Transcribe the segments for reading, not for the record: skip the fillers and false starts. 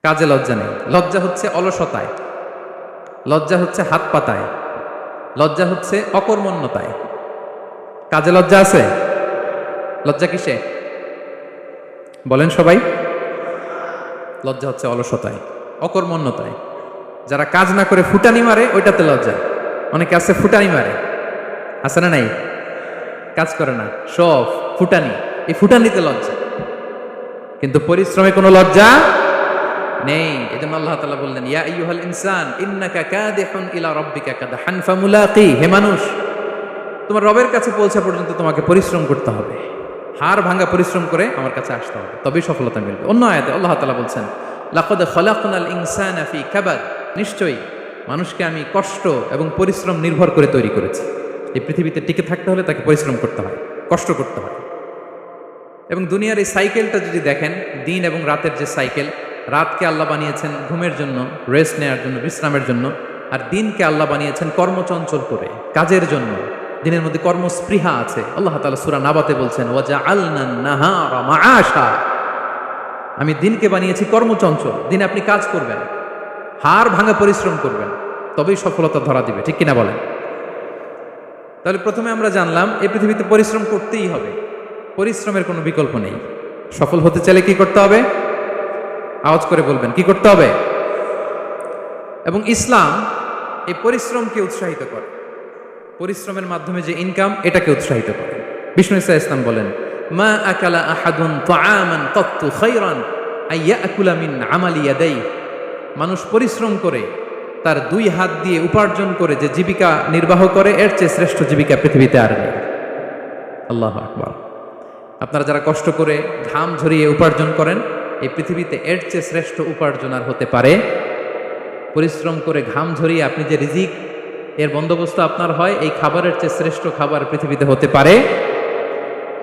কাজে লজ্জা নেই। লজ্জা হচ্ছে অলসতায়, লজ্জা হচ্ছে হাত পাতায়, লজ্জা হচ্ছে অকর্মণ্যতায়। কাজে লজ্জা আছে? লজ্জা কিসে বলেন সবাই? লজ্জা হচ্ছে অলসতায়, অকর্মণ্যতায়। যারা কাজ না করে ফুটানি মারে ওইটাতে লজ্জা। অনেকে আছে ফুটানি মারে, আছে না নাই? কাজ করে না, সব ফুটানি, এই ফুটানিতে লজ্জা। কিন্তু পরিশ্রমে কোনো লজ্জা নেই। এজন্য আল্লাহ তাআলা বললেন, ইয়া আইয়ুহাল ইনসান ইন্নাকা কাদিহুন ইলা রাব্বিকা কাদহান ফামুলাকি। হে মানুষ, তোমার রবের কাছে পৌঁছা পর্যন্ত তোমাকে পরিশ্রম করতে হবে, হাড় ভাঙা পরিশ্রম করে আমার কাছে আসতে হবে, তবেই সফলতা মিলবে। অন্য আয়াতে আল্লাহ তাআলা বলছেন, লাকাদ খালাকনাল ইনসানা ফি কাবাদ। নিশ্চয়ই মানুষকে আমি কষ্ট এবং পরিশ্রম নির্ভর করে তৈরি করেছি। এই পৃথিবীতে টিকে থাকতে হলে তাকে পরিশ্রম করতে হয়, কষ্ট করতে হয়। এবং দুনিয়ার এই সাইকেলটা যদি দেখেন, দিন এবং রাতের যে সাইকেল, রাতকে আল্লাহ বানিয়েছেন ঘুমের জন্য, রেস্ট নেওয়ার জন্য, বিশ্রামের জন্য, আর দিনকে আল্লাহ বানিয়েছেন কর্মচঞ্চল করে, কাজের জন্য। দিনের মধ্যে কর্মস্পৃহা আছে। আল্লাহ তাআলা সূরা নাবাতে বলছেন, ওয়াজআলনান নাহারা মাআশা। আমি দিনকে বানিয়েছি কর্মচঞ্চল, দিনে আপনি কাজ করবেন, হাড় ভাঙা পরিশ্রম করবেন, তবেই সফলতা ধরা দিবে। ঠিক কিনা বলেন? তাহলে প্রথমে আমরা জানলাম এই পৃথিবীতে পরিশ্রম করতেই হবে, পরিশ্রমের কোনো বিকল্প নেই। সফল হতে চাইলে কি করতে হবে? আওয়াজ করে বলবেন, কি করতে হবে? এবং ইসলাম এই পরিশ্রমকে উৎসাহিত করে, পরিশ্রমের মাধ্যমে যে ইনকাম, এটাকে উৎসাহিত করে। বিষ্ণু ইসা ইসলাম বলেন, মা আকালা আহাদুন তাআমান কাত্তু খায়রান আইয়াকুলা মিন আমালি ইয়াদাইহি। মানুষ পরিশ্রম করে তার দুই হাত দিয়ে উপার্জন করে যে জীবিকা নির্বাহ করে, এর চেয়ে শ্রেষ্ঠ জীবিকা পৃথিবীতে আর নেই। আল্লাহু আকবার। আপনারা যারা কষ্ট করে ঘাম ঝরিয়ে উপার্জন করেন, এই পৃথিবীতে এর চেয়ে শ্রেষ্ঠ উপার্জন আর হতে পারে? পরিশ্রম করে ঘাম ঝরিয়ে আপনি যে রিজিক এর বন্দোবস্ত আপনার হয়, এই খাবারের চেয়ে শ্রেষ্ঠ খাবার পৃথিবীতে হতে পারে?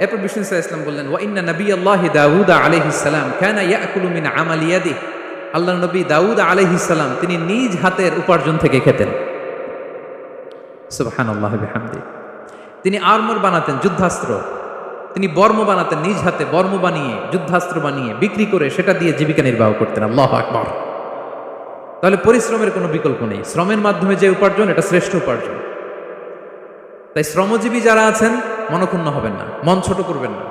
এরপর বিষ্ণু সাল্লাল্লাহু আলাইহি ওয়াসাল্লাম বললেন, ওয়া ইন্না নাবিয়াল্লাহি দাউদ আলাইহিস সালাম কানা ইয়াকুলু মিন আমালি ইয়াদিহি। আল্লাহর নবী দাউদ আলাইহিস সালাম তিনি নিজ হাতের উপার্জন থেকে খেতেন। সুবহানাল্লাহি ওয়া বিহামদিহি। তিনি আর্মর বানাতেন, যুদ্ধাস্ত্র। তিনি বর্ম বানাতেন, নিজ হাতে বর্ম বানিয়ে, যুদ্ধাস্ত্র বানিয়ে বিক্রি করে সেটা দিয়ে জীবিকা নির্বাহ করতেন। আল্লাহু আকবার। তাহলে পরিশ্রমের কোনো বিকল্প নেই। শ্রমের মাধ্যমে যে উপার্জন, এটা শ্রেষ্ঠ উপার্জন। তাই শ্রমজীবী যারা আছেন, মনক্ষুণ্ণ হবেন না, মন ছোট করবেন না।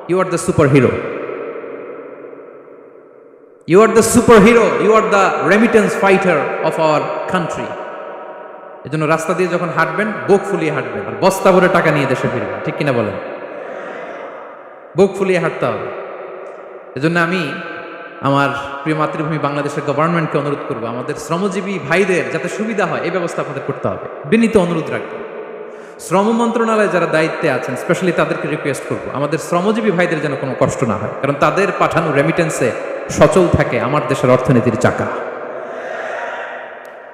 You are the super hero, you are the super hero, you are the remittance fighter of our country. এই জন্য রাস্তা দিয়ে যখন হাঁটবেন, বুক ফুলিয়ে হাঁটবেন, আর বস্তা ভরে টাকা নিয়ে দেশে ফিরবেন। ঠিক কিনা বলেন? বুক ফুলিয়ে হাঁটতে হবে। এজন্য আমি আমার প্রিয় মাতৃভূমি বাংলাদেশের গভর্নমেন্টকে অনুরোধ করবো, আমাদের শ্রমজীবী ভাইদের যাতে সুবিধা হয়, এই ব্যবস্থা আপনাদের করতে হবে। বিনীত অনুরোধ রাখবো। শ্রম মন্ত্রণালয়ে যারা দায়িত্বে আছেন, স্পেশালি তাদেরকে রিকোয়েস্ট করবো, আমাদের শ্রমজীবী ভাইদের যেন কোনো কষ্ট না হয়, কারণ তাদের পাঠানো রেমিটেন্সে সচল থাকে আমার দেশের অর্থনীতির চাকা।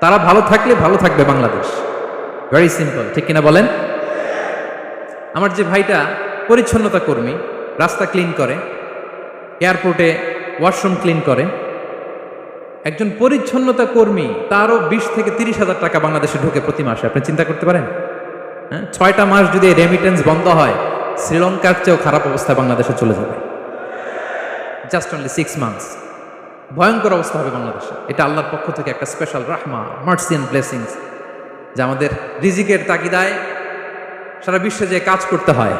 তারা ভালো থাকলে ভালো থাকবে বাংলাদেশ। Very simple. ঠিক কিনা বলেন? আমার যে ভাইটা পরিচ্ছন্নতা কর্মী, রাস্তা ক্লিন করে, এয়ারপোর্টে ওয়াশরুম ক্লিন করে, একজন পরিচ্ছন্নতা কর্মী, তারও 20 থেকে 30 হাজার টাকা বাংলাদেশে ঢোকে প্রতি মাসে। আপনি চিন্তা করতে পারেন? 6টা মাস যদি রেমিটেন্স বন্ধ হয়, শ্রীলঙ্কার চেয়েও খারাপ অবস্থা বাংলাদেশে চলে যাবে। Just only 6 months. ভয়ঙ্কর অবস্থা হবে বাংলাদেশে। এটা আল্লাহর পক্ষ থেকে একটা স্পেশাল রাহমা, মার্সি এন্ড ব্লেসিংস, যে আমাদের রিজিকের তাগিদায় সারা বিশ্বে যে কাজ করতে হয়,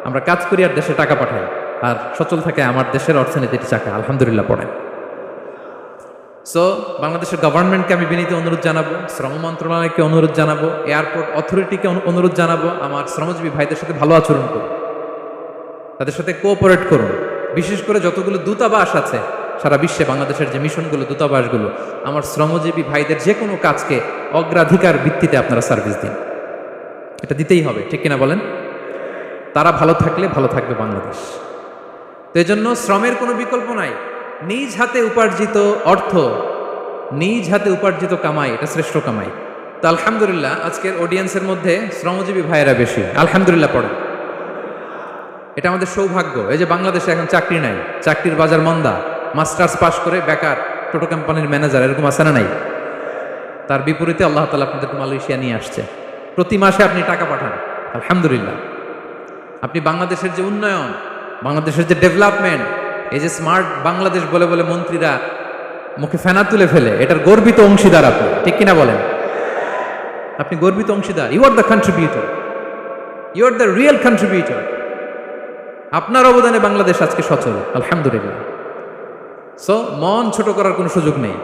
আমরা কাজ করি আর দেশে টাকা পাঠাই, আর সচল থাকে আমার দেশের অর্থনীতির চাকা। আলহামদুলিল্লাহ পড়েন। সো বাংলাদেশের গভর্নমেন্টকে আমি বিনীত অনুরোধ জানাবো, শ্রম মন্ত্রণালয়কে অনুরোধ জানাবো, এয়ারপোর্ট অথরিটিকে অনুরোধ জানাবো, আমার শ্রমজীবী ভাইদের সাথে ভালো আচরণ করুন, তাদের সাথে কোঅপারেট করুন। বিশেষ করে যতগুলো দূতাবাস আছে সারা বিশ্বে, বাংলাদেশের যে মিশনগুলো, দূতাবাসগুলো, আমার শ্রমজীবী ভাইদের যে কোনো কাজকে অগ্রাধিকার ভিত্তিতে আপনারা সার্ভিস দিন। এটা দিতেই হবে। ঠিক কিনা বলেন? তারা ভালো থাকলে ভালো থাকবে বাংলাদেশ। তো এই জন্য শ্রমের কোনো বিকল্প নাই। নিজ হাতে উপার্জিত অর্থ, নিজ হাতে উপার্জিত কামাই, এটা শ্রেষ্ঠ কামাই। তো আলহামদুলিল্লাহ আজকের অডিয়েন্সের মধ্যে শ্রমজীবী ভাইয়েরা বেশি। আলহামদুলিল্লাহ পড়েন। এটা আমাদের সৌভাগ্য। এই যে বাংলাদেশে এখন চাকরি নাই, চাকরির বাজার মন্দা, মাস্টার্স পাশ করে বেকার টোটো কোম্পানির ম্যানেজার, এরকম আছে না নাই? তার বিপরীতে আল্লাহ তাআলা আপনাদেরকে মালয়েশিয়া নিয়ে আসছে। প্রতি মাসে আপনি টাকা পাঠান, আলহামদুলিল্লাহ। আপনি বাংলাদেশের যে উন্নয়ন, বাংলাদেশের যে ডেভেলপমেন্ট, এই যে স্মার্ট বাংলাদেশ বলে বলে মন্ত্রীরা মুখে ফেনা তুলে ফেলে এটার গর্বিত অংশীদার আপনি, ঠিক কিনা বলেন? আপনি গর্বিত অংশীদার। You are the contributor, you are the real contributor. আপনার অবদানে বাংলাদেশ আজকে সচল, আলহামদুলিল্লাহ। সো মন ছোট করার কোনো সুযোগ নেই।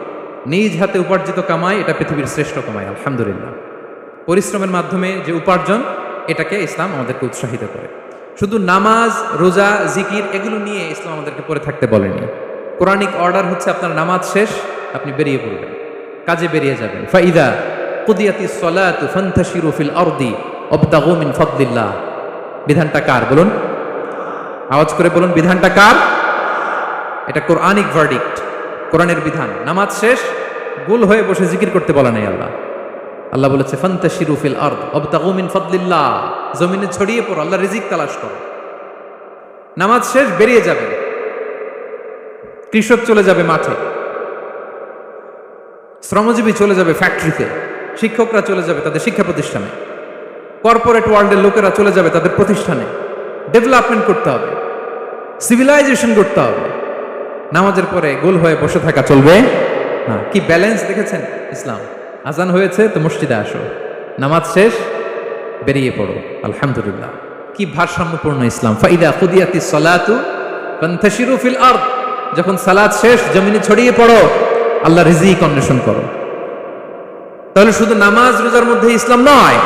নিজ হাতে উপার্জিত কামাই এটা পৃথিবীর শ্রেষ্ঠ কামাই, আলহামদুলিল্লাহ। পরিশ্রমের মাধ্যমে যে উপার্জন, এটাকে ইসলাম আমাদেরকে উৎসাহিত করে। শুধু নামাজ, রোজা, জিকির এগুলো নিয়ে ইসলাম আমাদেরকে পড়ে থাকতে বলেনি। কোরআনিক অর্ডার হচ্ছে আপনার নামাজ শেষ, আপনি বেরিয়ে পড়বেন, কাজে বেরিয়ে যাবেন। ফাইদা কুদিয়াতিস সালাতু ফান্তাশিরু ফিল আরদি ওয়াবতাগু মিন ফাদলিল্লাহ। বিধানটা কার বলুন? আওয়াজ করে বলুন, বিধানটা কার? এটা কোরআনিক ভার্ডিক্ট, কোরআনের বিধান। নামাজ শেষ, গোল হয়ে বসে জিকির করতে বলা নাই আল্লাহ। আল্লাহ বলেছে ফান্তাশিরু ফিল আরদ ওয়াবতাগু মিন ফাদলিল্লাহ, জমিনে ছড়িয়ে পড়ো, আল্লাহর রিজিক তালাশ করো। নামাজ শেষ বেরিয়ে যাবে, কৃষক চলে যাবে মাঠে, শ্রমজীবী চলে যাবে ফ্যাক্টরিতে, শিক্ষকরা চলে যাবে তাদের শিক্ষা প্রতিষ্ঠানে, কর্পোরেট ওয়ার্ল্ডের লোকেরা চলে যাবে তাদের প্রতিষ্ঠানে। ডেভেলপমেন্ট করতে হবে, সিভিলাইজেশন করতে হবে। নামাজের পরে গোল হয়ে বসে থাকা চলবে না। কি ব্যালেন্স দেখেছেন ইসলাম? আজান হয়েছে তো মসজিদে আসো, নামাজ শেষ বেরিয়ে পড়ো, আলহামদুলিল্লাহ। কি ভারসাম্যপূর্ণ ইসলাম। ফাইদা কুদিয়াতিস সালাতু ফান্তাশিরু ফিল আরদ, যখন সালাত শেষ জমিনে ছড়িয়ে পড়ো, আল্লাহ রিজিক অন্বেষণ করো। তাহলে শুধু নামাজ রোজার মধ্যে ইসলাম নয়,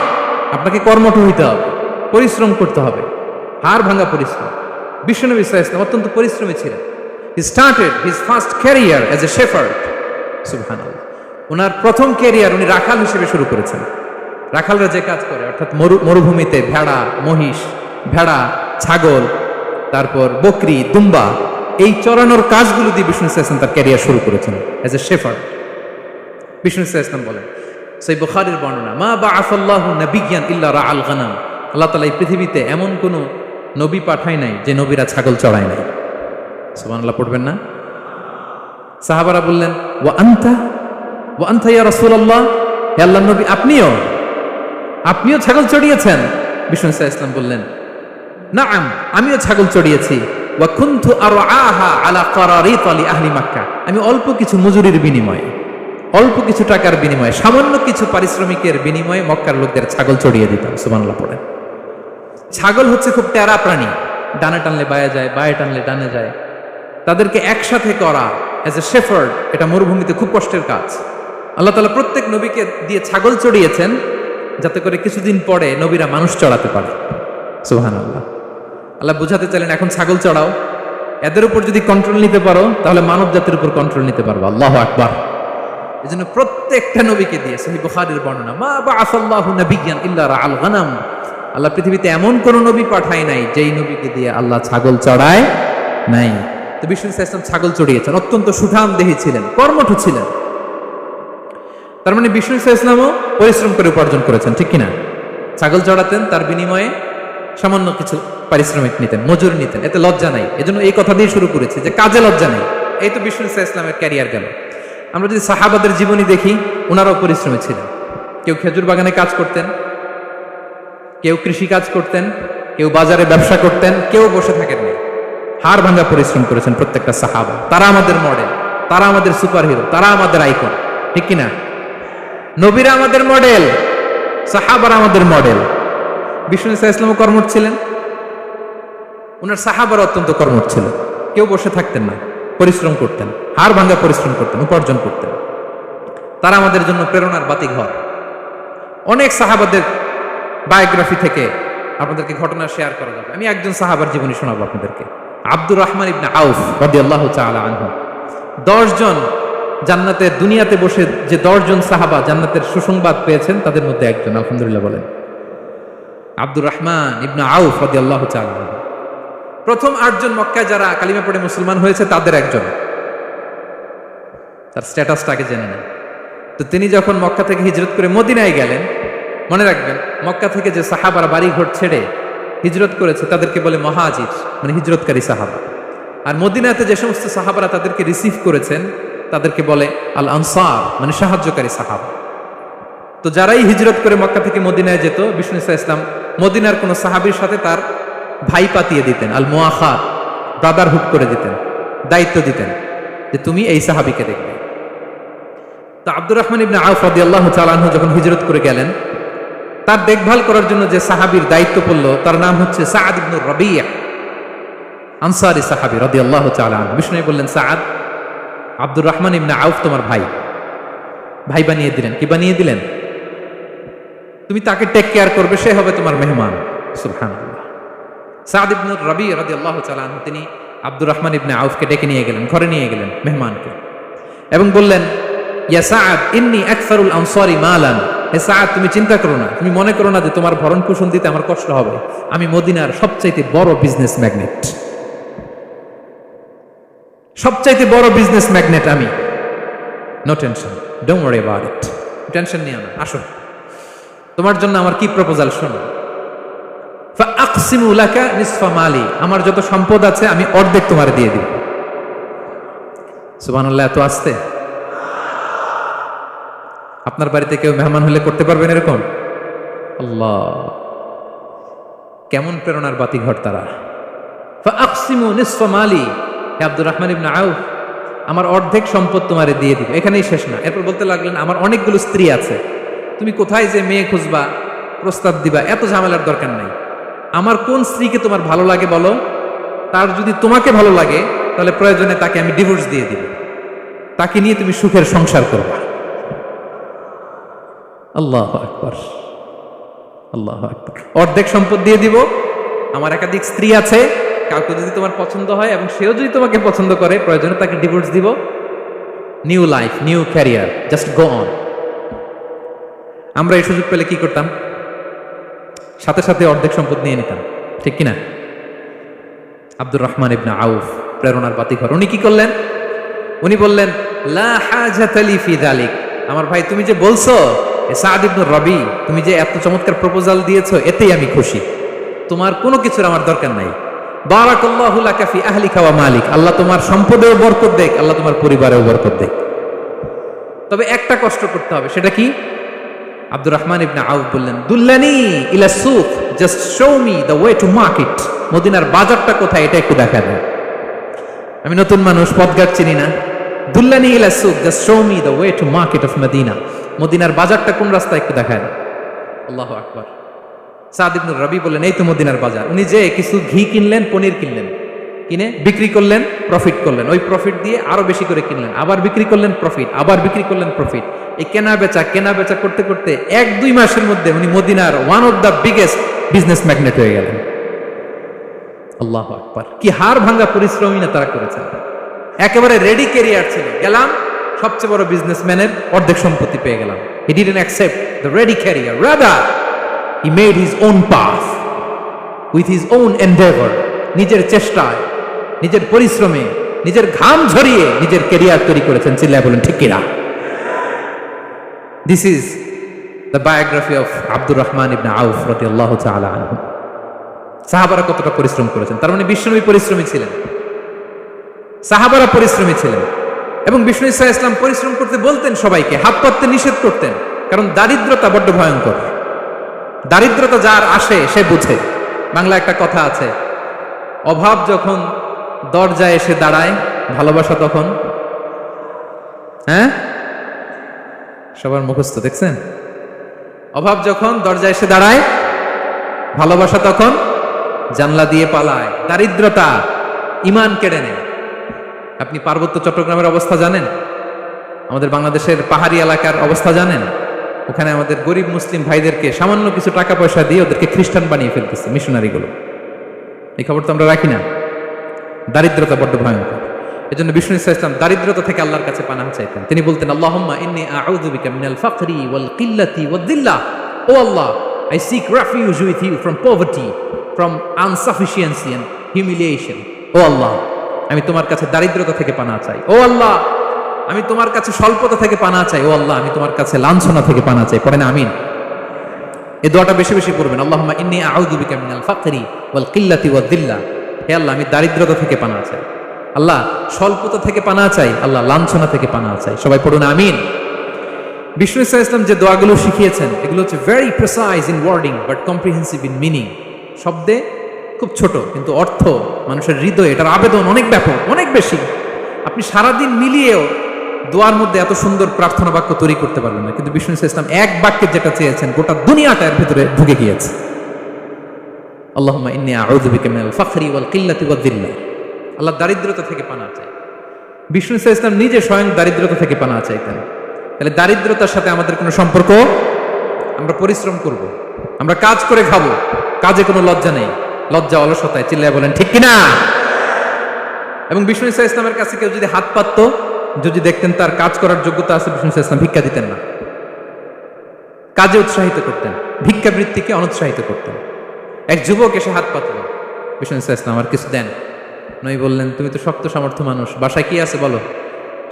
আপনাকে কর্মঠ হইতে হবে, পরিশ্রম করতে হবে, হাড় ভাঙা পরিশ্রম। বিশ্বনবী সাল্লাল্লাহু আলাইহি ওয়াসাল্লাম অত্যন্ত পরিশ্রমী ছিলেন। He started his first career as a shepherd. সুবহানাল্লাহ। ওনার প্রথম ক্যারিয়ার উনি রাখাল হিসেবে শুরু করেছেন। রাখালরা যে কাজ করে, অর্থাৎ মরুভূমিতে ভেড়া, মহিষ, ভেড়া, ছাগল, তারপর বকরি, দুম্বা, এই চরানোর কাজগুলো দিয়ে বিষ্ণু সাল্লাল্লাহু আলাইহি ওয়াসাল্লাম তার ক্যারিয়ার শুরু করেছেন অ্যাজ এ শেফার্ড। বিষ্ণু সাল্লাল্লাহু আলাইহি ওয়াসাল্লাম বলেন, সহিহ বুখারীর বর্ণনা, মা বাআসাল্লাহু নাবিয়্যান ইল্লা রাআল গানাম। আল্লাহ তাআলা এই পৃথিবীতে এমন কোন নবী পাঠায় নাই যে নবীরা ছাগল চড়ায় নাই। সুবহানাল্লাহ পড়বেন না? সাহাবারা বললেন, ওয়া আনতা ইয়া রাসূলুল্লাহ, হে আল্লাহর নবী আপনিও ছাগল চড়িয়েছেন? বিষ্ণু সাল্লাল্লাহু আলাইহি ওয়াসাল্লাম বললেন, নাআম, আমিও ছাগল চড়িয়েছি। ওয়া কুনতু আরআহা আলা কারারিত লি আহলি মক্কা, আমি অল্প কিছু মজুরির বিনিময়ে, অল্প কিছু টাকার বিনিময়ে, সামান্য কিছু পারিশ্রমিকের বিনিময়ে মক্কার লোকদের ছাগল চড়িয়ে দিতাম। সুবহানাল্লাহ পড়েন। ছাগল হচ্ছে খুব টেরা প্রাণী, ডানে টানলে বায়ে যায়, বায়ে টানলে ডানে যায়। তাদেরকে একসাথে করা অ্যাজ এ শেফার্ড, এটা মরুভূমিতে খুব কষ্টের কাজ। আল্লাহ তাআলা প্রত্যেক নবীকে দিয়ে ছাগল চড়িয়েছেন যাতে করে কিছুদিন পরে নবীরা মানুষ চড়াতে পারে। সুবহানাল্লাহ। আল্লাহ বুঝাতে চাইলেন, এখন ছাগল চড়াও, এদের উপর যদি কন্ট্রোল নিতে পারো তাহলে মানব জাতির উপর কন্ট্রোল নিতে পারবো। আল্লাহু আকবার। এজন্য প্রত্যেকটা নবীকে দিয়ে, সহিহ বুখারীর বর্ণনা, মা বাআসাল্লাহু নাবিয়্যান ইল্লা রাআল গানাম, আল্লাহ পৃথিবীতে এমন কোন নবী পাঠায় নাই যেই নবীকে দিয়ে আল্লাহ ছাগল চড়ায় নাই। তো বিষ্ণু সাল্লাল্লাহু আলাইহি ওয়াসাল্লাম ছাগল চড়িয়েছেন, অত্যন্ত সুঠাম দেহী ছিলেন, কর্মঠ ছিলেন। তার মানে বিষ্ণু সাল্লাল্লাহু আলাইহি ওয়াসাল্লামও পরিশ্রম করে উপার্জন করেছেন, ঠিক কিনা? ছাগল চড়াতেন, তার বিনিময়ে সামান্য কিছু পারিশ্রমিক নিতেন, মজুরি নিতেন, এতে লজ্জা নাই। এজন্য এই কথা দিয়ে শুরু করেছি যে কাজে লজ্জা নেই। এই তো বিষ্ণু সাল্লাল্লাহু আলাইহি ওয়াসাল্লামের ক্যারিয়ার গেল। আমরা যদি সাহাবাদের জীবনী দেখি, ওনারাও পরিশ্রমী ছিলেন। কেউ খেজুর বাগানে কাজ করতেন, কেউ কৃষি কাজ করতেন, কেউ বাজারে ব্যবসা করতেন, কেউ বসে থাকেননি। হাড় ভাঙা পরিশ্রম করেছেন প্রত্যেকটা সাহাবা। তারা আমাদের মডেল, তারা আমাদের সুপারহিরো, তারা আমাদের আইকন, ঠিক কিনা? নবীরা আমাদের মডেল, সাহাবারা আমাদের মডেল। বিষ্ণু সাল্লাল্লাহু আলাইহি ওয়াসাল্লাম কর্মঠ ছিলেন, ওনার সাহাবারা অত্যন্ত কর্মঠ ছিল। কেউ বসে থাকতেন না, পরিশ্রম করতেন, হাড় ভাঙা পরিশ্রম করতেন, উপার্জন করতেন। তারা আমাদের জন্য প্রেরণার বাতিঘর। অনেক সাহাবাদের বায়োগ্রাফি থেকে আপনাদেরকে ঘটনা শেয়ার করা যাবে। আমি একজন সাহাবার জীবনী শোনাবো আপনাদেরকে। আব্দুর রহমান ইবনে আউফ রাদিয়াল্লাহু তাআলা আনহু। 10 জন জান্নাতের, দুনিয়াতে বসে যে 10 জন সাহাবা জান্নাতের সুসংবাদ পেয়েছেন তাদের মধ্যে একজন, আলহামদুলিল্লাহ বলেন। আব্দুর রহমান ইবনে আউফ রাদিয়াল্লাহু তাআলা আনহু প্রথম 8 জন মক্কায় যারা কালিমা পড়ে মুসলমান হয়েছে তাদের একজন। তার স্ট্যাটাসটাকে জেনে নেন। তো তিনি যখন মক্কা থেকে হিজরত করে মদিনায় গেলেন, মনে রাখবেন মক্কা থেকে যে সাহাবারা বাড়ি ঘর ছেড়ে হিজরত করেছে তাদেরকে বলে মহাজির, মানে হিজরতকারী সাহাবা। আর মদিনাতে যে সমস্ত সাহাবারা তাদেরকে রিসিভ করেছেন তাদেরকে বলে আল আনসার, মানে সাহায্যকারী সাহাবা। তো যারাই হিজরত করে মক্কা থেকে মদিনায় যেত, বিষ্ণু সাল্লাল্লাহু আলাইহি ওয়াসাল্লাম মদিনার কোন সাহাবীর সাথে তার ভাই পাতিয়ে দিতেন, আল মুআখাত, ব্রাদারহুড করে দিতেন, দায়িত্ব দিতেন যে তুমি এই সাহাবীকে দেখবে। তো আব্দুর রহমান ইবনে আউফ রাদিয়াল্লাহু তাআলা আনহু যখন হিজরত করে গেলেন, তার দেখভাল করার জন্য যে সাহাবীর দায়িত্ব পড়ল তার নাম হচ্ছে সাআদ ইবনে রাবিয়া, আনসারী সাহাবী রাদিয়াল্লাহু তাআলা আনহু। বিষ্ণু বললেন, সাআদ, আব্দুর রহমান ইবনে আউফ তোমার ভাই, ভাই বানিয়ে দিলেন। কি বানিয়ে দিলেন? তুমি তাকে টেক কেয়ার করবে, সে হবে তোমার মেহমান। সুবহানাল্লাহ। সাআদ ইবনে রাবিয়া রাদিয়াল্লাহু তাআলা আনহু তিনি আব্দুর রহমান ইবনে আউফকে ডেকে নিয়ে গেলেন, ঘরে নিয়ে গেলেন মেহমানকে, এবং বললেন, ইয়া সাআদ ইন্নী আকসারুল আনসারি মালান। হে সাআদ, তুমি চিন্তা করো না, তুমি মনে করো না যে তোমার ভরণ পোষণ দিতে আমার কষ্ট হবে। আমি মদিনার সবচাইতে বড় বিজনেস ম্যাগনেট, সবচাইতে বড় বিজনেস ম্যাগনেট আমি। No tension, don't worry about it. Tension নিও না, আসো, তোমার জন্য আমার কি প্রপোজাল শোনো। ফাআকসিমু লাকা নিসফা মালি, আমার যত সম্পদ আছে আমি অর্ধেক তোমার দিয়ে দিব। সুবহানাল্লাহ। এত আসতে আপনার বাড়িতে কেউ মেহমান হলে করতে পারবেন এরকম? আল্লাহ, কেমন প্রেরণার বাতিঘর তারা। ফাআকসিমু নিসফা মালি, হে আব্দুর রহমান ইবনে আউফ, আমার অর্ধেক সম্পদ তোমারে দিয়ে দিব। এখানেই শেষ না, এরপর বলতে লাগলেন, আমার অনেকগুলো স্ত্রী আছে, তুমি কোথায় যে মেয়ে খুঁজবা, প্রস্তাব দিবা, এত ঝামেলার দরকার নাই। আমার কোন স্ত্রীকে তোমার ভালো লাগে বলো, তার যদি তোমাকে ভালো লাগে তাহলে প্রয়োজনে তাকে আমি ডিভোর্স দিয়ে দিব, তাকে নিয়ে তুমি সুখের সংসার করবা। আল্লাহু আকবার, আল্লাহু আকবার। অর্ধেক সম্পদ দিয়ে দিব, আমার একাধিক স্ত্রী আছে, কাউকে যদি তোমার পছন্দ হয় এবং সেও যদি তোমাকে পছন্দ করে, প্রয়োজনে তাকে ডিভোর্স দিব। New life, new career, just go on. আমরা এই সুযোগ পেলে কি করতাম? সাথে সাথে অর্ধেক সম্পদ নিয়ে নিতাম, ঠিক কিনা? আব্দুর রহমান ইবনে আউফ প্রেরণার বাতিঘর, উনি কি করলেন? উনি বললেন, লা হাজাতা লি ফি যালিক। আমার ভাই, তুমি যে বলছো সাআদ ইবনে রাবি, তুমি যে এত চমৎকার প্রপোজাল দিয়েছো, এতেই আমি খুশি, তোমার কোনো কিছুর আমার দরকার নাই। বারাকাল্লাহু লাকা ফি আহলিকা ওয়া মালিক, আল্লাহ তোমার সম্পদেও বরকত দেখ, আল্লাহ তোমার পরিবারেও বরকত দেখ। তবে একটা কষ্ট করতে হবে, সেটা কি? আব্দুর রহমান ইবনে আউফ বললেন, দুল্লানি ইলা সুক, just show me the way to market. মদিনার বাজারটা কোথায় এটা একটু দেখা দেন। আমি নতুন মানুষ, পথঘাট চিনি না। দুল্লানি ইলা সুক, just show me the way to market of Medina. মদিনার বাজারটা কোন রাস্তা একটু দেখায় দেন। আল্লাহু আকবার। সাআদ ইবনে রাবি বললেন, এই তো মদিনার বাজার। উনি যে কিছু ঘি কিনলেন, পনির কিনলেন, কিনে বিক্রি করলেন, প্রফিট করলেন। ওই প্রফিট দিয়ে আরো বেশি করে কিনলেন, আবার বিক্রি করলেন, প্রফিট, আবার বিক্রি করলেন, প্রফিট। এই কেনা বেচা করতে করতে 1-2 মাসের মধ্যে উনি মদিনার one of the biggest business magnate হয়ে গেলেন। আল্লাহু আকবার। কি হাড় ভাঙা পরিশ্রমই না তারা করেছেন। একেবারে রেডি ক্যারিয়ার ছিল, গেলাম সবচেয়ে বড় বিজনেসম্যানের অর্ধেক সম্পত্তি পেয়ে গেলাম। He didn't accept the ready career, rather he made his own path with his own endeavor. নিজের চেষ্টায়, নিজের পরিশ্রমে, নিজের ঘাম ঝরিয়ে নিজের ক্যারিয়ার তৈরি করেছেন। চিল্লায় বলেন ঠিক কিনা? This is the biography of Abdur Rahman ইবনে আউফ রাদিয়াল্লাহু তাআলা আনহু। সাহাবারা কতটা পরিশ্রম করেছেন, তার মানে বিশ্বনবী পরিশ্রমী ছিলেন, সাহাবারা পরিশ্রমী ছিলেন। এবং বিষ্ণু ইসা ইসলাম পরিশ্রম করতে বলতেন সবাইকে, হাত পাততে নিষেধ করতেন, কারণ দারিদ্রতা বড্ড ভয়ঙ্কর। দারিদ্রতা যার আসে সে বুঝে। বাংলা একটা কথা আছে, অভাব যখন দরজায় এসে দাঁড়ায়, ভালোবাসা তখন, হ্যাঁ সবার মুখস্থ, দেখছেন? অভাব যখন দরজায় এসে দাঁড়ায়, ভালোবাসা তখন জানলা দিয়ে পালায়। দারিদ্রতা ঈমান কেড়ে নেয়। আপনি পার্বত্য চট্টগ্রামের অবস্থা জানেন? আমাদের বাংলাদেশের পাহাড়ি এলাকার অবস্থা জানেন? ওখানে আমাদের গরিব মুসলিম ভাইদেরকে সামান্য কিছু টাকা পয়সা দিয়ে ওদেরকে খ্রিস্টান বানিয়ে ফেলতেছে মিশনারিগুলো। এই খবর তো আমরা রাখি না। দারিদ্রতা বড্ড ভয়ঙ্কর। এজন্য বিষ্ণু ইসলাম দারিদ্রতা থেকে আল্লাহর কাছে পানাহ চাইতেন। তিনি বলতেন, আল্লাহুম্মা ইন্নী আউযু বিকা মিনাল ফাকরি ওয়াল কিল্লাতি ওয়াদ-দিল্লাহ। ও আল্লাহ, I seek refuge with you from poverty, from insufficiency and humiliation. ও আল্লাহ, আমি তোমার কাছে দারিদ্রতা থেকে পানাহ চাই। ও আল্লাহ, আমি তোমার কাছে স্বল্পতা থেকে পানাহ চাই। ও আল্লাহ, আমি তোমার কাছে লাঞ্ছনা থেকে পানাহ চাই। পড়েন আমিন। এই দোয়াটা বেশি বেশি পড়বেন। আল্লাহুম্মা ইন্নী আউযু বিকা মিনাল ফাকরি ওয়াল কিল্লাতি ওয়াদ-দিল্লাহ। হে আল্লাহ, আমি দারিদ্রতা থেকে পানাহ চাই। আল্লাহ, স্বল্পতা থেকে পানাহ চাই। আল্লাহ, লাঞ্ছনা থেকে পানাহ চাই। সবাই পড়ুন আমিন। বিষ্ণু ইসলাম যে দোয়াগুলো শিখিয়েছেন, এগুলো হচ্ছে very precise in wording but comprehensive in meaning. শব্দে খুব ছোট, কিন্তু অর্থ মানুষের হৃদয়ে এটার আবেদন অনেক ব্যাপক, অনেক বেশি। আপনি সারাদিন মিলিয়েও দোয়ার মধ্যে এত সুন্দর প্রার্থনা বাক্য তৈরি করতে পারবেন না, কিন্তু বিষ্ণু ইসলাম এক বাক্যে যেটা চেয়েছেন গোটা দুনিয়াটা এর ভিতরে ঢুকে গিয়েছে। আল্লাহুম্মা ইন্নী আউযু বিকা মিনাল ফাখরি ওয়াল কিল্লাতি ওয়াদ দিল্লাহ। আল্লাহ দারিদ্রতা থেকে পানাহ চাই। বিষ্ণু ইসলাম নিজে স্বয়ং দারিদ্রতা থেকে পানাহ চাইতেন। তাহলে দারিদ্রতার সাথে আমাদের কোনো সম্পর্ক? আমরা পরিশ্রম করব, আমরা কাজ করে খাবো, কাজে কোনো লজ্জা নেই, লজ্জা অলসতায়, চিল্লায় বলেন ঠিক কিনা? এবং বিষ্ণু ইসলামের কাছে কেউ যদি হাত পাতত, যদি দেখতেন তার কাজ করার যোগ্যতা আছে, বিষ্ণু ইসলাম ভিক্ষা দিতেন না, কাজে উৎসাহিত করতেন, ভিক্ষাবৃত্তিকে অনুৎসাহিত করতেন। এক যুবক এসে হাত পাতল, বিষ্ণু ইসলাম আর কিছু দেন। নই বললেন, তুমি তো শক্ত সামর্থ্য মানুষ, বাসায় কি আছে বলো?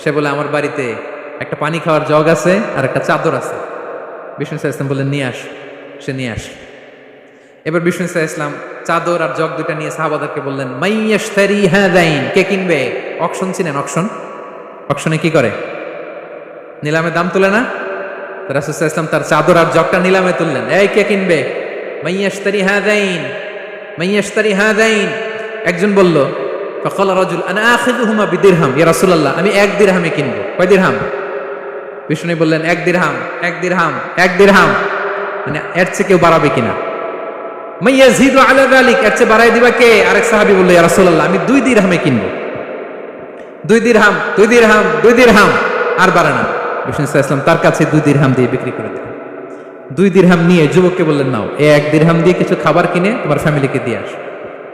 সে বলে, আমার বাড়িতে একটা পানি খাওয়ার জগ আছে আর একটা চাদর আছে। বিষ্ণু ইসলাম বললেন, নিয়ে আস। সে নিয়ে আস। এবার বিষ্ণু ইসলাম চাদর আর জগ দুটা নিয়ে সাহাবাদেরকে বললেন, মাইয়াশতারি হাযাইন, কে কিনবে? অকশন চিনেন? অকশন, অকশনে কি করে? নিলামে দাম তোলে না? রাসূল সাল্লাল্লাহু আলাইহি ওয়াসাল্লাম তার চাদর আর জগটা নিলামে তুললেন। এই কে কিনবে? মাইয়াশতারি হাযাইন, মাইয়াশতারি হাযাইন। একজন বলল, ফাকালা রাজুল আনা আখিযুহুমা বিদিরহাম, ইয়া রাসূলুল্লাহ, আমি 1 দিরহামে কিনবো। কয় দিরহাম? বিষ্ণু বললেন, 1 দিরহাম, 1 দিরহাম, 1 দিরহাম। মানে এর চেয়ে কেউ বাড়াবে কিনা? মাইয়াজিদু আলা যালিক, এর চেয়ে বাড়াই দিবা কে? আরেক সাহাবী বলল, ইয়া রাসূলুল্লাহ, আমি 2 দিরহামে কিনবো। 2 দিরহাম, 2 দিরহাম, 2 দিরহাম, আর বাড়ে না। বিষ্ণু ইসলাম তার কাছে 2 দিরহাম দিয়ে বিক্রি করে দিলেন। 2 দিরহাম নিয়ে যুবককে বললেন, নাও, 1 দিরহাম দিয়ে কিছু খাবার কিনে তোমার ফ্যামিলিকে দিয়ে আস,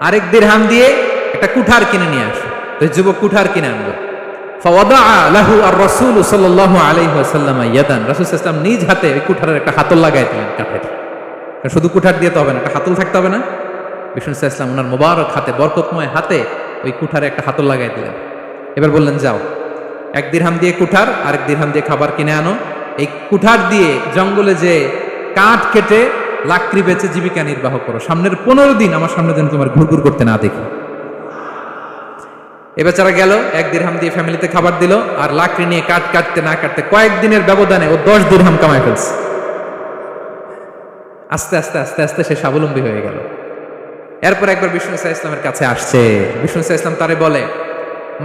আরেক দিরহাম দিয়ে একটা কুঠার কিনে নিয়ে আস। তো যুবক কুঠার কিনে আনলো। ফাওয়াদা লাহু আর রাসূল সাল্লাল্লাহু আলাইহি ওয়াসাল্লাম ইয়াদান, রাসূল সাল্লাল্লাহু আলাইহি ওয়াসাল্লাম নিজ হাতে ওই কুঠারের একটা হাতল লাগাই দিলেন কাঠের। শুধু কুঠার দিয়ে তো হবে না, একটা হাতল থাকতে হবে না? বিষ্ণু সাল্লাল্লাহু আলাইহি ওয়াসাল্লাম ওনার মোবারক হাতে, বরকতময় হাতে ওই কুঠারে একটা হাতল লাগাই দিলেন। এবার বললেন, যাও, 1 দিরহাম দিয়ে কুঠার, আরেক দিরহাম দিয়ে খাবার কিনে আনো। এই কুঠার দিয়ে জঙ্গলে যে কাঠ কেটে লাকড়ি বেচে জীবিকা নির্বাহ করো। সামনের 15 দিন আমার সামনে যেন তোমার ঘুরঘুর করতে না দেখি। এ বেচারা গেল, 1 দিরহাম দিয়ে ফ্যামিলিতে খাবার দিল, আর লাকড়ি নিয়ে কাঠ কাটতে না কাটতে কয়েকদিনের ব্যবধানে ও 10 দিরহাম কামাই ফেলছে। আস্তে আস্তে আস্তে আস্তে সে স্বাবলম্বী হয়ে গেল। এরপর একবার বিষ্ণু ইসলামের কাছে আসছে। বিষ্ণু ইসলাম তারে বলে,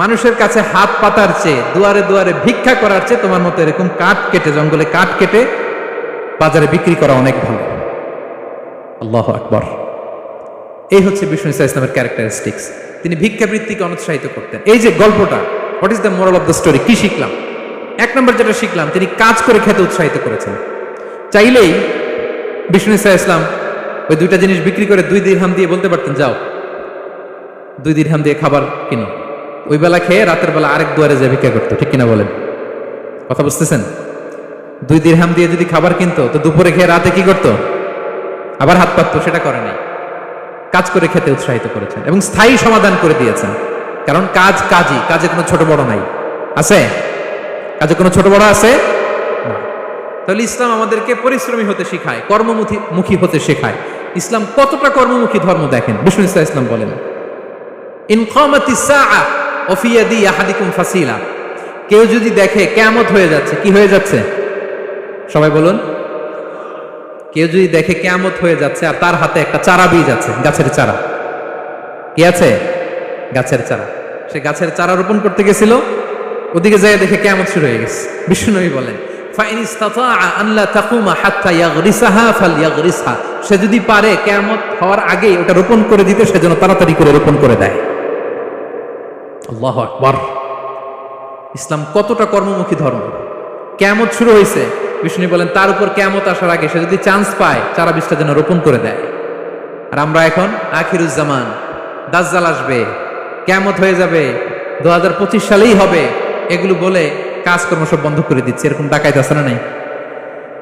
মানুষের কাছে হাত পাতার চেয়ে, দুয়ারে দুয়ারে ভিক্ষা করার চেয়ে তোমার মতো এরকম কাঠ কেটে, জঙ্গলে কাঠ কেটে বাজারে বিক্রি করা অনেক ভালো। আল্লাহু আকবার। এই হচ্ছে বিষ্ণু ইসলামের ক্যারেক্টারিস্টিক্স। তিনি ভিক্ষাবৃত্তিকে অনুৎসাহিত করতেন। এই যে গল্পটা, what is the moral of the story? কি শিখলাম? 1 নম্বর যেটা শিখলাম, তিনি কাজ করে খেতে উৎসাহিত করেছেন। চাইলেই বিষ্ণু ইসলাম ওই 2টা জিনিস বিক্রি করে 2 দিরহাম দিয়ে বলতে পারতেন, যাও 2 দিরহাম দিয়ে খাবার কিনো। ওই বেলা খেয়ে রাতের বেলা আরেক দুয়ারে যে ভিক্ষা করতো, ঠিক কিনা বলেন? কথা বুঝতেছেন? 2 দিরহাম দিয়ে যদি খাবার কিনতো, তো দুপুরে খেয়ে রাতে কি করতো? আবার হাত পাততো। সেটা করে নাই, কাজ করে খেতে উৎসাহিত করেছেন এবং স্থায়ী সমাধান করে দিয়েছেন। কারণ কাজ কাজই, কাজে কোনো ছোট বড় নাই। আছে? কাজে কোনো ছোট বড় আছে? তাহলে ইসলাম আমাদেরকে পরিশ্রমী হতে শেখায়, কর্মমুখী হতে শেখায়। ইসলাম কতটা কর্মমুখী ধর্ম দেখেন। বিষ্ণু ইসলাম বলেন, ইন কামাতিস সাআ ওয়া ফি ইয়াদি আহাদিকুম ফাসিলা, কেউ যদি দেখে কিয়ামত হয়ে যাচ্ছে, কি হয়ে যাচ্ছে? সবাই বলুন। কেউ যদি দেখে কিয়ামত হয়ে যাচ্ছে আর তার হাতে একটা চারা বীজ আছে, গাছের চারা। কি আছে? গাছের চারা। সে গাছের চারা রোপণ করতে গেছিল, ওদিকে যায় দেখে কিয়ামত শুরু হয়ে গেছে। বিষ্ণুনবী বলেন, ফাইন ইসতাতাআ আন লা তাকুমা হাত্তা ইয়াগরিসাহা ফালইয়াগরিসহা, সে যদি পারে কিয়ামত হওয়ার আগেই ওটা রোপণ করে দিতে, সে যেন তাড়াতাড়ি করে রোপণ করে দেয়। আল্লাহু আকবার। ইসলাম কতটা কর্মমুখী ধর্ম। কিয়ামত শুরু হয়েছে, বিষ্ণু বলেন তার উপর কিয়ামত আসার আগে সে যদি চান্স পায়, চারা বীজটা যেন রোপণ করে দেয়। আর আমরা এখন আখিরুজ্জামান, দাজ্জাল আসবে, কিয়ামত হয়ে যাবে, 2025 সালেই হবে, এগুলো বলে কাজকর্ম সব বন্ধ করে দিচ্ছে। এরকম ডাকাইত আছে না নাই?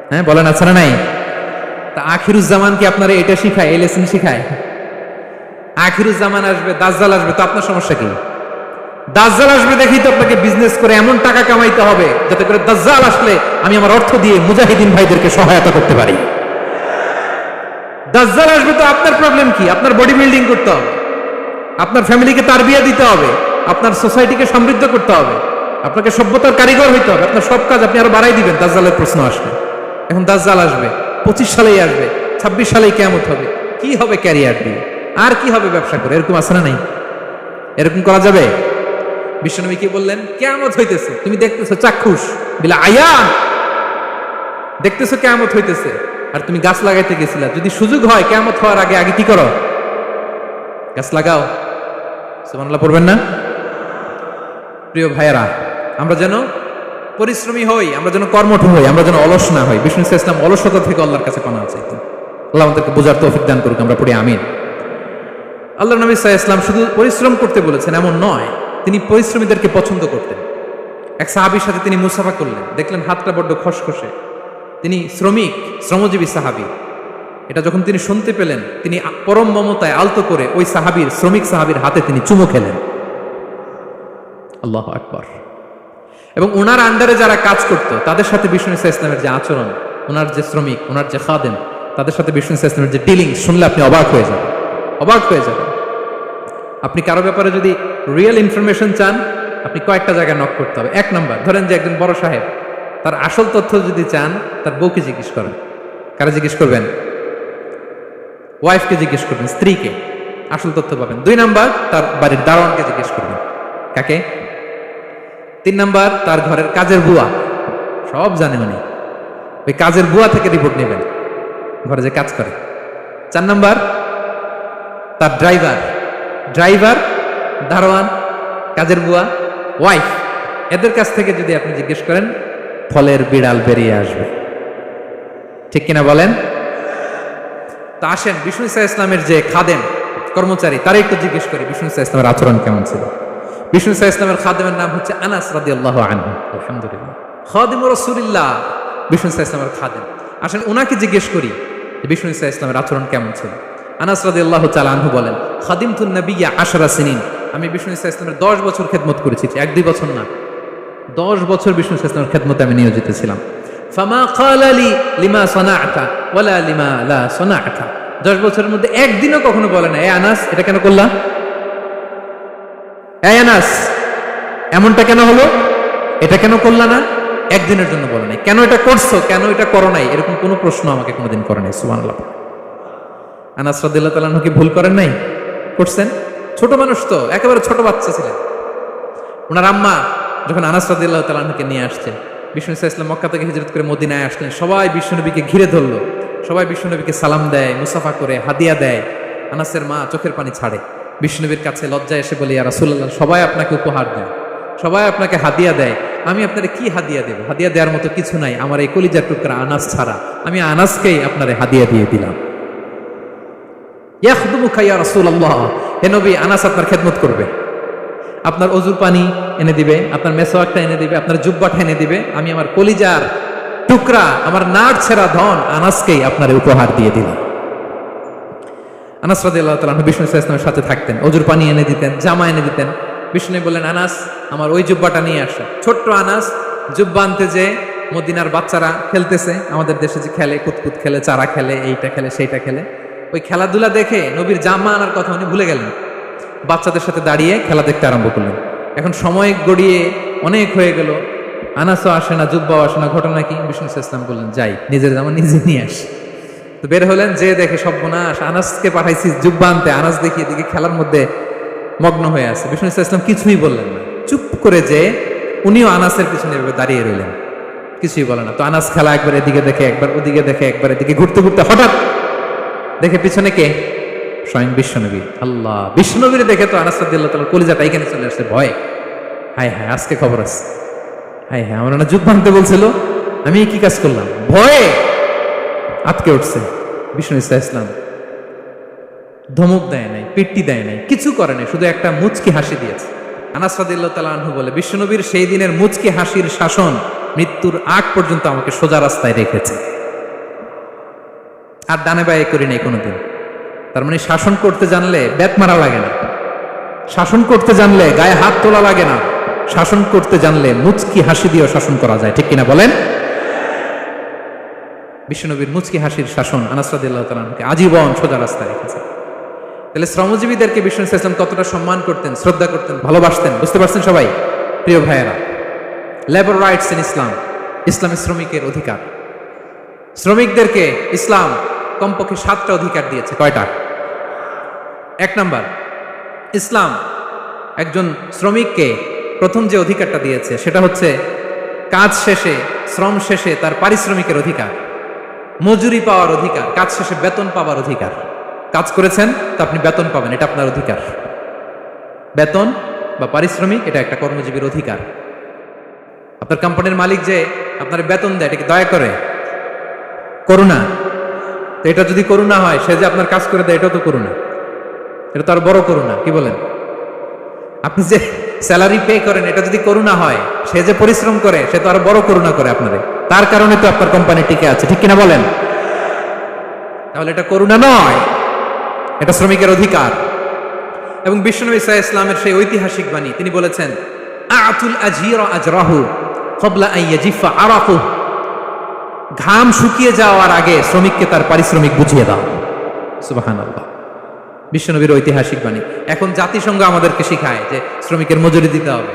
হ্যাঁ বলেন, আছে না নাই? তা আখিরুজ্জামান কি আপনারা এটা শিখায়, এই লেসন শিখায়? আখিরুজ্জামান আসবে, দাজ্জাল আসবে, তো আপনার সমস্যা কি? দাজ্জাল আসবে দেখেই তো আপনাকে বিজনেস করে এমন টাকা কামাইতে হবে যাতে করে দাজ্জাল আসলে আমি আমার অর্থ দিয়ে মুজাহিদিন ভাইদেরকে সহায়তা করতে পারি। দাজ্জাল আসবে তো আপনার প্রবলেম কি? আপনার বডি বিল্ডিং করতে হবে, আপনার ফ্যামিলিকে তারবিয়া দিতে হবে, আপনার সোসাইটিকে সমৃদ্ধ করতে হবে, আপনাকে সভ্যতার কারিগর হইতে হবে। আপনার সব কাজ আপনি আরো বাড়াই দিবেন। দাজ্জালের প্রশ্ন আসবে। এখন দাজ্জাল আসবে, 25 সালেই আসবে, 26 সালেই কিয়ামত হবে। কি হবে ক্যারিয়ার দিয়ে? আর কি হবে ব্যবসা করে? এরকম আছে না নাই? এরকম করা যাবে? বিশ্বনবী কি বললেন? কিয়ামত হইতেছে, তুমি দেখতেছো চাক্ষুষ, বিলা আয়ান, দেখতেছো কিয়ামত হইতেছে, আর তুমি গাছ লাগাইতে গেছিলা। যদি সুযোগ হয় কিয়ামত হওয়ার আগে আগে কি করো? গাছ লাগাও। সুবহানাল্লাহ পড়বেন না? প্রিয় ভাইয়েরা, আমরা যেন পরিশ্রমী হই, আমরা যেন কর্মঠ হই, আমরা যেন অলস না হই। বিষ্ণু ইসলাম অলসতা থেকে আল্লাহর কাছে পানা চাইতেন। আল্লাহ আমাদেরকে বোঝার তৌফিক দান করুক, আমরা পড়ি আমিন। আল্লাহ নবী সাল্লাল্লাহু আলাইহি ওয়াসাল্লাম শুধু পরিশ্রম করতে বলেছেন এমন নয়, তিনি পরিশ্রমীদেরকে পছন্দ করতেন। এক সাহাবীর সাথে তিনি মুসাফা করলেন, দেখলেন হাতটা বড্ড খসখসে, তিনি শ্রমজীবী সাহাবী। এটা যখন তিনি শুনতে পেলেন, তিনি পরম মমতায় আলতো করে ওই শ্রমিক সাহাবীর হাতে তিনি চুমু খেলেন। আল্লাহু আকবার। এবং ওনার আন্ডারে যারা কাজ করতো তাদের সাথে বিষ্ণু ইসলামের যে আচরণ, ওনার যে শ্রমিক, ওনার যে খাদেম, তাদের সাথে বিষ্ণু ইসলামের যে ডিলিং শুনলে আপনি অবাক হয়ে যাবেন, অবাক হয়ে যাবেন। আপনি কারো ব্যাপারে যদি রিয়েল ইনফরমেশন চান, আপনি কয়েকটা জায়গায় নক করতে হবে। এক নাম্বার, ধরেন যে একজন বড় সাহেব, তার আসল তথ্য যদি চান, তার বউকে জিজ্ঞেস করেন। কারা জিজ্ঞেস করবেন? ওয়াইফকে জিজ্ঞেস করবেন, স্ত্রীকে, আসল তথ্য পাবেন। 2 নাম্বার, তার বাড়ির দারোয়ানকে জিজ্ঞেস করবেন। কাকে? 3 নাম্বার, তার ঘরের কাজের বুয়া, সব জানে উনি, ওই কাজের বুয়া থেকে রিপোর্ট নেবেন, ঘরে যে কাজ করে। 4 নাম্বার, তার ড্রাইভার, দারোয়ান, কাজের বুয়া, ওয়াইফ, এদের কাছ থেকে যদি আপনি জিজ্ঞেস করেন, ফলের বিড়াল বেরিয়ে আসবে। ঠিক কিনা বলেন? তা আসেন বিষ্ণু ইসলামের যে খাদেম, কর্মচারী, তারা একটু জিজ্ঞেস করি বিষ্ণু ইসলামের আচরণ কেমন ছিল। বিষ্ণু ইসলামের খাদেমের নাম হচ্ছে আনাস রাদিয়াল্লাহু আনহু। আলহামদুলিল্লাহ, খাদিমুর রাসূলিল্লাহ, বিষ্ণু ইসলামের খাদেম। আসেন ওনাকে জিজ্ঞেস করি যে বিষ্ণু ইসলামের আচরণ কেমন ছিল। আনাস রাদিয়াল্লাহু তাআলা আনহু বলেন, খাদিমতুন নবিয়্যা 10 সিনিন, আমি বিষ্ণু ইসলামের 10 বছর খেদমত করেছি, 1-2 বছর না, 10 বছর বিষ্ণু ইসলামের খেদমতে আমি নিয়োজিত ছিলাম। ফামা ক্বালা লি লিমা সানা'তা ওয়ালা লিমা লা সানা'তা, 10 বছরের মধ্যে একদিনও কখনো বলে না, এ আনাস এটা কেন করলা, এই আনাস এমনটা কেন হলো, এটা কেন করলা না, একদিনের জন্য বলে নাই। কেন এটা করছো, কেন এটা করো নাই, এরকম কোনো প্রশ্ন আমাকে কোনোদিন করে নাই। সুবহানাল্লাহ। আনাস রাদিয়াল্লাহু তাআলা কি ভুল করেন নাই? করছেন। ছোট মানুষ তো, একেবারে ছোট বাচ্চা ছিলেন। ওনার আম্মা যখন আনাস রাদিয়াল্লাহু তাআলাকে নিয়ে আসছে, বিষ্ণু ইসলাম মক্কা থেকে হিজরত করে মদিনায় আসলেন, সবাই বিশ্বনবীকে ঘিরে ধরলো, সবাই বিশ্বনবীকে সালাম দেয়, মুসাফা করে, হাদিয়া দেয়। আনাসের মা চোখের পানি ছাড়ে, বিষ্ণুনবীর কাছে লজ্জায় এসে বলে, ইয়া রাসূলুল্লাহ, সবাই আপনাকে উপহার দেয়, সবাই আপনাকে হাদিয়া দেয়, আমি আপনারে কি হাদিয়া দেব? হাদিয়া দেওয়ার মতো কিছু নাই আমার এই কলিজার টুকরা আনাস ছাড়া, আমি আনাসকেই আপনারে হাদিয়া দিয়ে দিলাম। ইয়াখদুমুকা ইয়া রাসূলুল্লাহ, হে নবী, আনাস আপনার খেদমত করবে, আপনার অজুর পানি এনে দিবে, আপনার মেসওয়াকটা এনে দিবে, আপনার জুব্বাটা এনে দিবে, আমি আমার কলিজার টুকরা, আমার নাড় ছেঁড়া ধন আনাসকেই আপনারে উপহার দিয়ে দিলাম। আনাস রাদিয়াল্লাহু তাআলা বিষ্ণু ইসলামের সাথে থাকতেন, অজুর পানি এনে দিতেন, জামা এনে দিতেন। বিষ্ণু বললেন, আনাস আমার ওই জুব্বাটা নিয়ে আসো। ছোট্ট আনাস জুব্বা আনতে যে মদিনার বাচ্চারা খেলতেছে, আমাদের দেশে যে খেলে, কুতকুত খেলে, চারা খেলে, এইটা খেলে, সেইটা খেলে, ওই খেলাধুলা দেখে নবীর জামা আনার কথা উনি ভুলে গেলেন, বাচ্চাদের সাথে দাঁড়িয়ে খেলা দেখতে আরম্ভ করলেন। এখন সময় গড়িয়ে অনেক হয়ে গেল, আনাসও আসে না, জুব্বাও আসে না, ঘটনা কি? বিষ্ণু ইসলাম বললেন, যাই নিজের জামা নিজে নিয়ে আসি। তো বের হলেন, যে দেখে সর্বনাশ, আনাসকে পাঠাইছি জুব্বা আনতে, আনাস দেখি এদিকে খেলার মধ্যে মগ্ন হয়ে আছে। বিষ্ণু ইসলাম কিছুই বললেন না, চুপ করে যে উনিও আনাসের পিছনে দাঁড়িয়ে রইলেন, কিছুই বলে না। তো আনাস খেলা একবার এদিকে দেখে, একবার ওদিকে দেখে, একবার এদিকে ঘুরতে ঘুরতে হঠাৎ দেখে পিছনে কে? স্বয়ং বিশ্বনবী। আল্লাহ, বিশ্বনবীর দেখে তো আনাস রাদিয়াল্লাহু তাআলা কলিজাটা এখানে চলে আসছে ভয়। হায় হায়, আজকে খবর আছে, হায় হায়, আমার না যুদ্ধ আনতে বলছিল, আমি কি কাজ করলাম, ভয়ে আটকে উঠছে। বিষ্ণু ইসলাম ধমক দেয় নাই, পিট্টি দেয় নাই, কিছু করে নাই, শুধু একটা মুচকি হাসি দিয়েছে। আনাস রাদিয়াল্লাহু তাআলা আনহু বলে, বিশ্বনবীর সেই দিনের মুচকি হাসির শাসন মৃত্যুর আগ পর্যন্ত আমাকে সোজা রাস্তায় রেখেছে, আর ডানে বায়ে করি নাই কোনোদিন। তার মানে শাসন করতে জানলে ব্যাট মারা লাগে না, শাসন করতে জানলে গায়ে হাত তোলা লাগে না, শাসন করতে জানলে মুচকি হাসি দিয়েও শাসন করা যায়। ঠিক কিনা বলেন? বিশ্বনবীর মুচকি হাসির শাসন আনাস রাদিয়াল্লাহু তাআলা আনহুকে আজীবন সোজা রাস্তায় রেখেছে। তাহলে শ্রমজীবীদেরকে বিষ্ণু ইসলাম কতটা সম্মান করতেন, শ্রদ্ধা করতেন, ভালোবাসতেন, বুঝতে পারছেন সবাই? প্রিয় ভাইয়েরা, লেবার রাইটস ইন ইসলাম, ইসলামে শ্রমিকের অধিকার। শ্রমিকদেরকে ইসলাম কমপক্ষে 7টা অধিকার দিয়েছে। কয়টা? 1 নাম্বার, ইসলাম একজন শ্রমিককে প্রথম যে অধিকারটা দিয়েছে সেটা হচ্ছে কাজ শেষে, শ্রম শেষে তার পারিশ্রমিকের অধিকার, মজুরি পাওয়ার অধিকার, কাজ শেষে বেতন পাওয়ার অধিকার। কাজ করেছেন তো আপনি বেতন পাবেন, এটা আপনার অধিকার। বেতন বা পারিশ্রমিক এটা একটা কর্মজীবীর অধিকার। আপনার কোম্পানির মালিক যে আপনার বেতন দেয়, এটা কি দয়া করে? করুণা? তো এটা যদি করুণা হয়, সে যে আপনার কাজ করে দেয়, এটাও তো করুণা। এটা তো আর বড় করুণা, কি বলেন? আপনি যে স্যালারি পে করেন, এটা যদি করুণা হয়, সে যে পরিশ্রম করে, সে তো আর বড় করুণা করে আপনাদের। তার কারণে তো আপনার কোম্পানি টিকে আছে, ঠিক কিনা বলেন? তাহলে এটা করুণা নয়, এটা শ্রমিকের অধিকার। এবং বিশ্বনবী সাল্লাল্লাহু আলাইহি ইসলামের সেই ঐতিহাসিক বাণী, তিনি বলেছেন, আতুল আজিরা আজরাহু ক্বাবলা আন ইয়াজিফা আরাকু। ঘাম শুকিয়ে যাওয়ার আগে শ্রমিককে তার পারিশ্রমিক বুঝিয়ে দাও। সুবহানাল্লাহ, বিশ্বনবীর ঐতিহাসিক বাণী। এখন জাতিসংঘ আমাদেরকে শিখায় যে শ্রমিকের মজুরি দিতে হবে,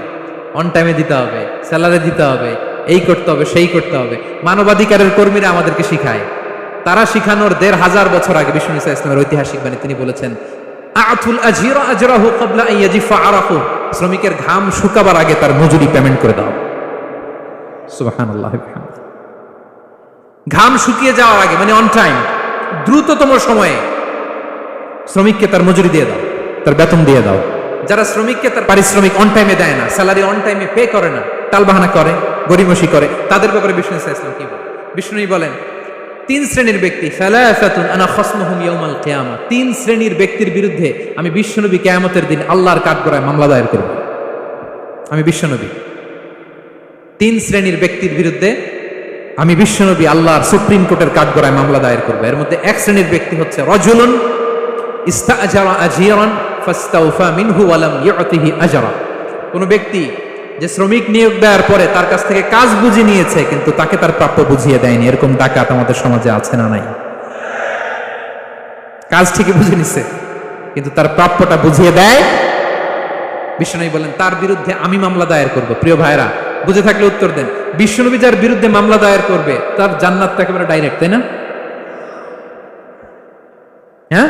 অন টাইমে দিতে হবে, স্যালারি দিতে হবে, এই করতে হবে, সেই করতে হবে। মানবাধিকারের কর্মীরা আমাদেরকে শিখায়, তারা শিখানোর ১৫০০ বছর আগে বিশ্বনবী সাল্লাল্লাহু আলাইহি ইসলামের ঐতিহাসিক বাণী, তিনি বলেছেন, আতুল আজিরা আজরাহু ক্বাবলা আন ইয়াজিফা আরাকু। শ্রমিকের ঘাম শুকাবার আগে তার মজুরি পেমেন্ট করে দাও। সুবহানাল্লাহ। ঘাম শুকিয়ে যাওয়ার আগে, মানে অন টাইম, দ্রুততম সময়ে শ্রমিককে তার মজুরি দিয়ে দাও, তার বেতন দিয়ে দাও। যারা শ্রমিককে তার পারিশ্রমিক অন টাইমে দেয় না, স্যালারি অন টাইমে পে করে না, টালবাহানা করে, গরিমসি করে, তাদের ব্যাপারে বিষ্ণু ইসলাম কি বলেন? বিষ্ণু বলেন, ৩ শ্রেণীর ব্যক্তি, সালাসাতুন আনা খাসমুহুম ইয়াউমাল কিয়ামা। ৩ শ্রেণীর ব্যক্তির বিরুদ্ধে আমি বিশ্বনবী কিয়ামতের দিন আল্লাহর কাঠগড়ায় মামলা দায়ের করব। আমি বিশ্বনবী ৩ শ্রেণীর ব্যক্তির বিরুদ্ধে আমি বিশ্বনবী আল্লাহর সুপ্রিম কোর্টের কাঠগড়ায় মামলা দায়ের করব। এর মধ্যে এক শ্রেণীর ব্যক্তি হচ্ছে রাজুলুন ইস্তাআজারা আজিরান ফাস্তাওফা মিনহু ওয়া লাম ইউতিহি আজরা। কোন ব্যক্তি যে শ্রমিক নিয়োগ দেওয়ার পরে তার কাছ থেকে কাজ বুঝে নিয়েছে, কিন্তু তাকে তার প্রাপ্য বুঝিয়ে দেয়নি। এরকম ডাকাত আমাদের সমাজে আছে না নাই? কাজ ঠিকই বুঝে নিছে, কিন্তু তার প্রাপ্যটা বুঝিয়ে দেয়। বিশ্বনবী বলেন, তার বিরুদ্ধে আমি মামলা দায়ের করব। প্রিয় ভাইরা, বুঝে থাকলে উত্তর দেন। বিশ্বনবী যার বিরুদ্ধে মামলা দায়ের করবে, তার জান্নাতটা একেবারে ডাইরেক্ট, তাই না? হ্যাঁ,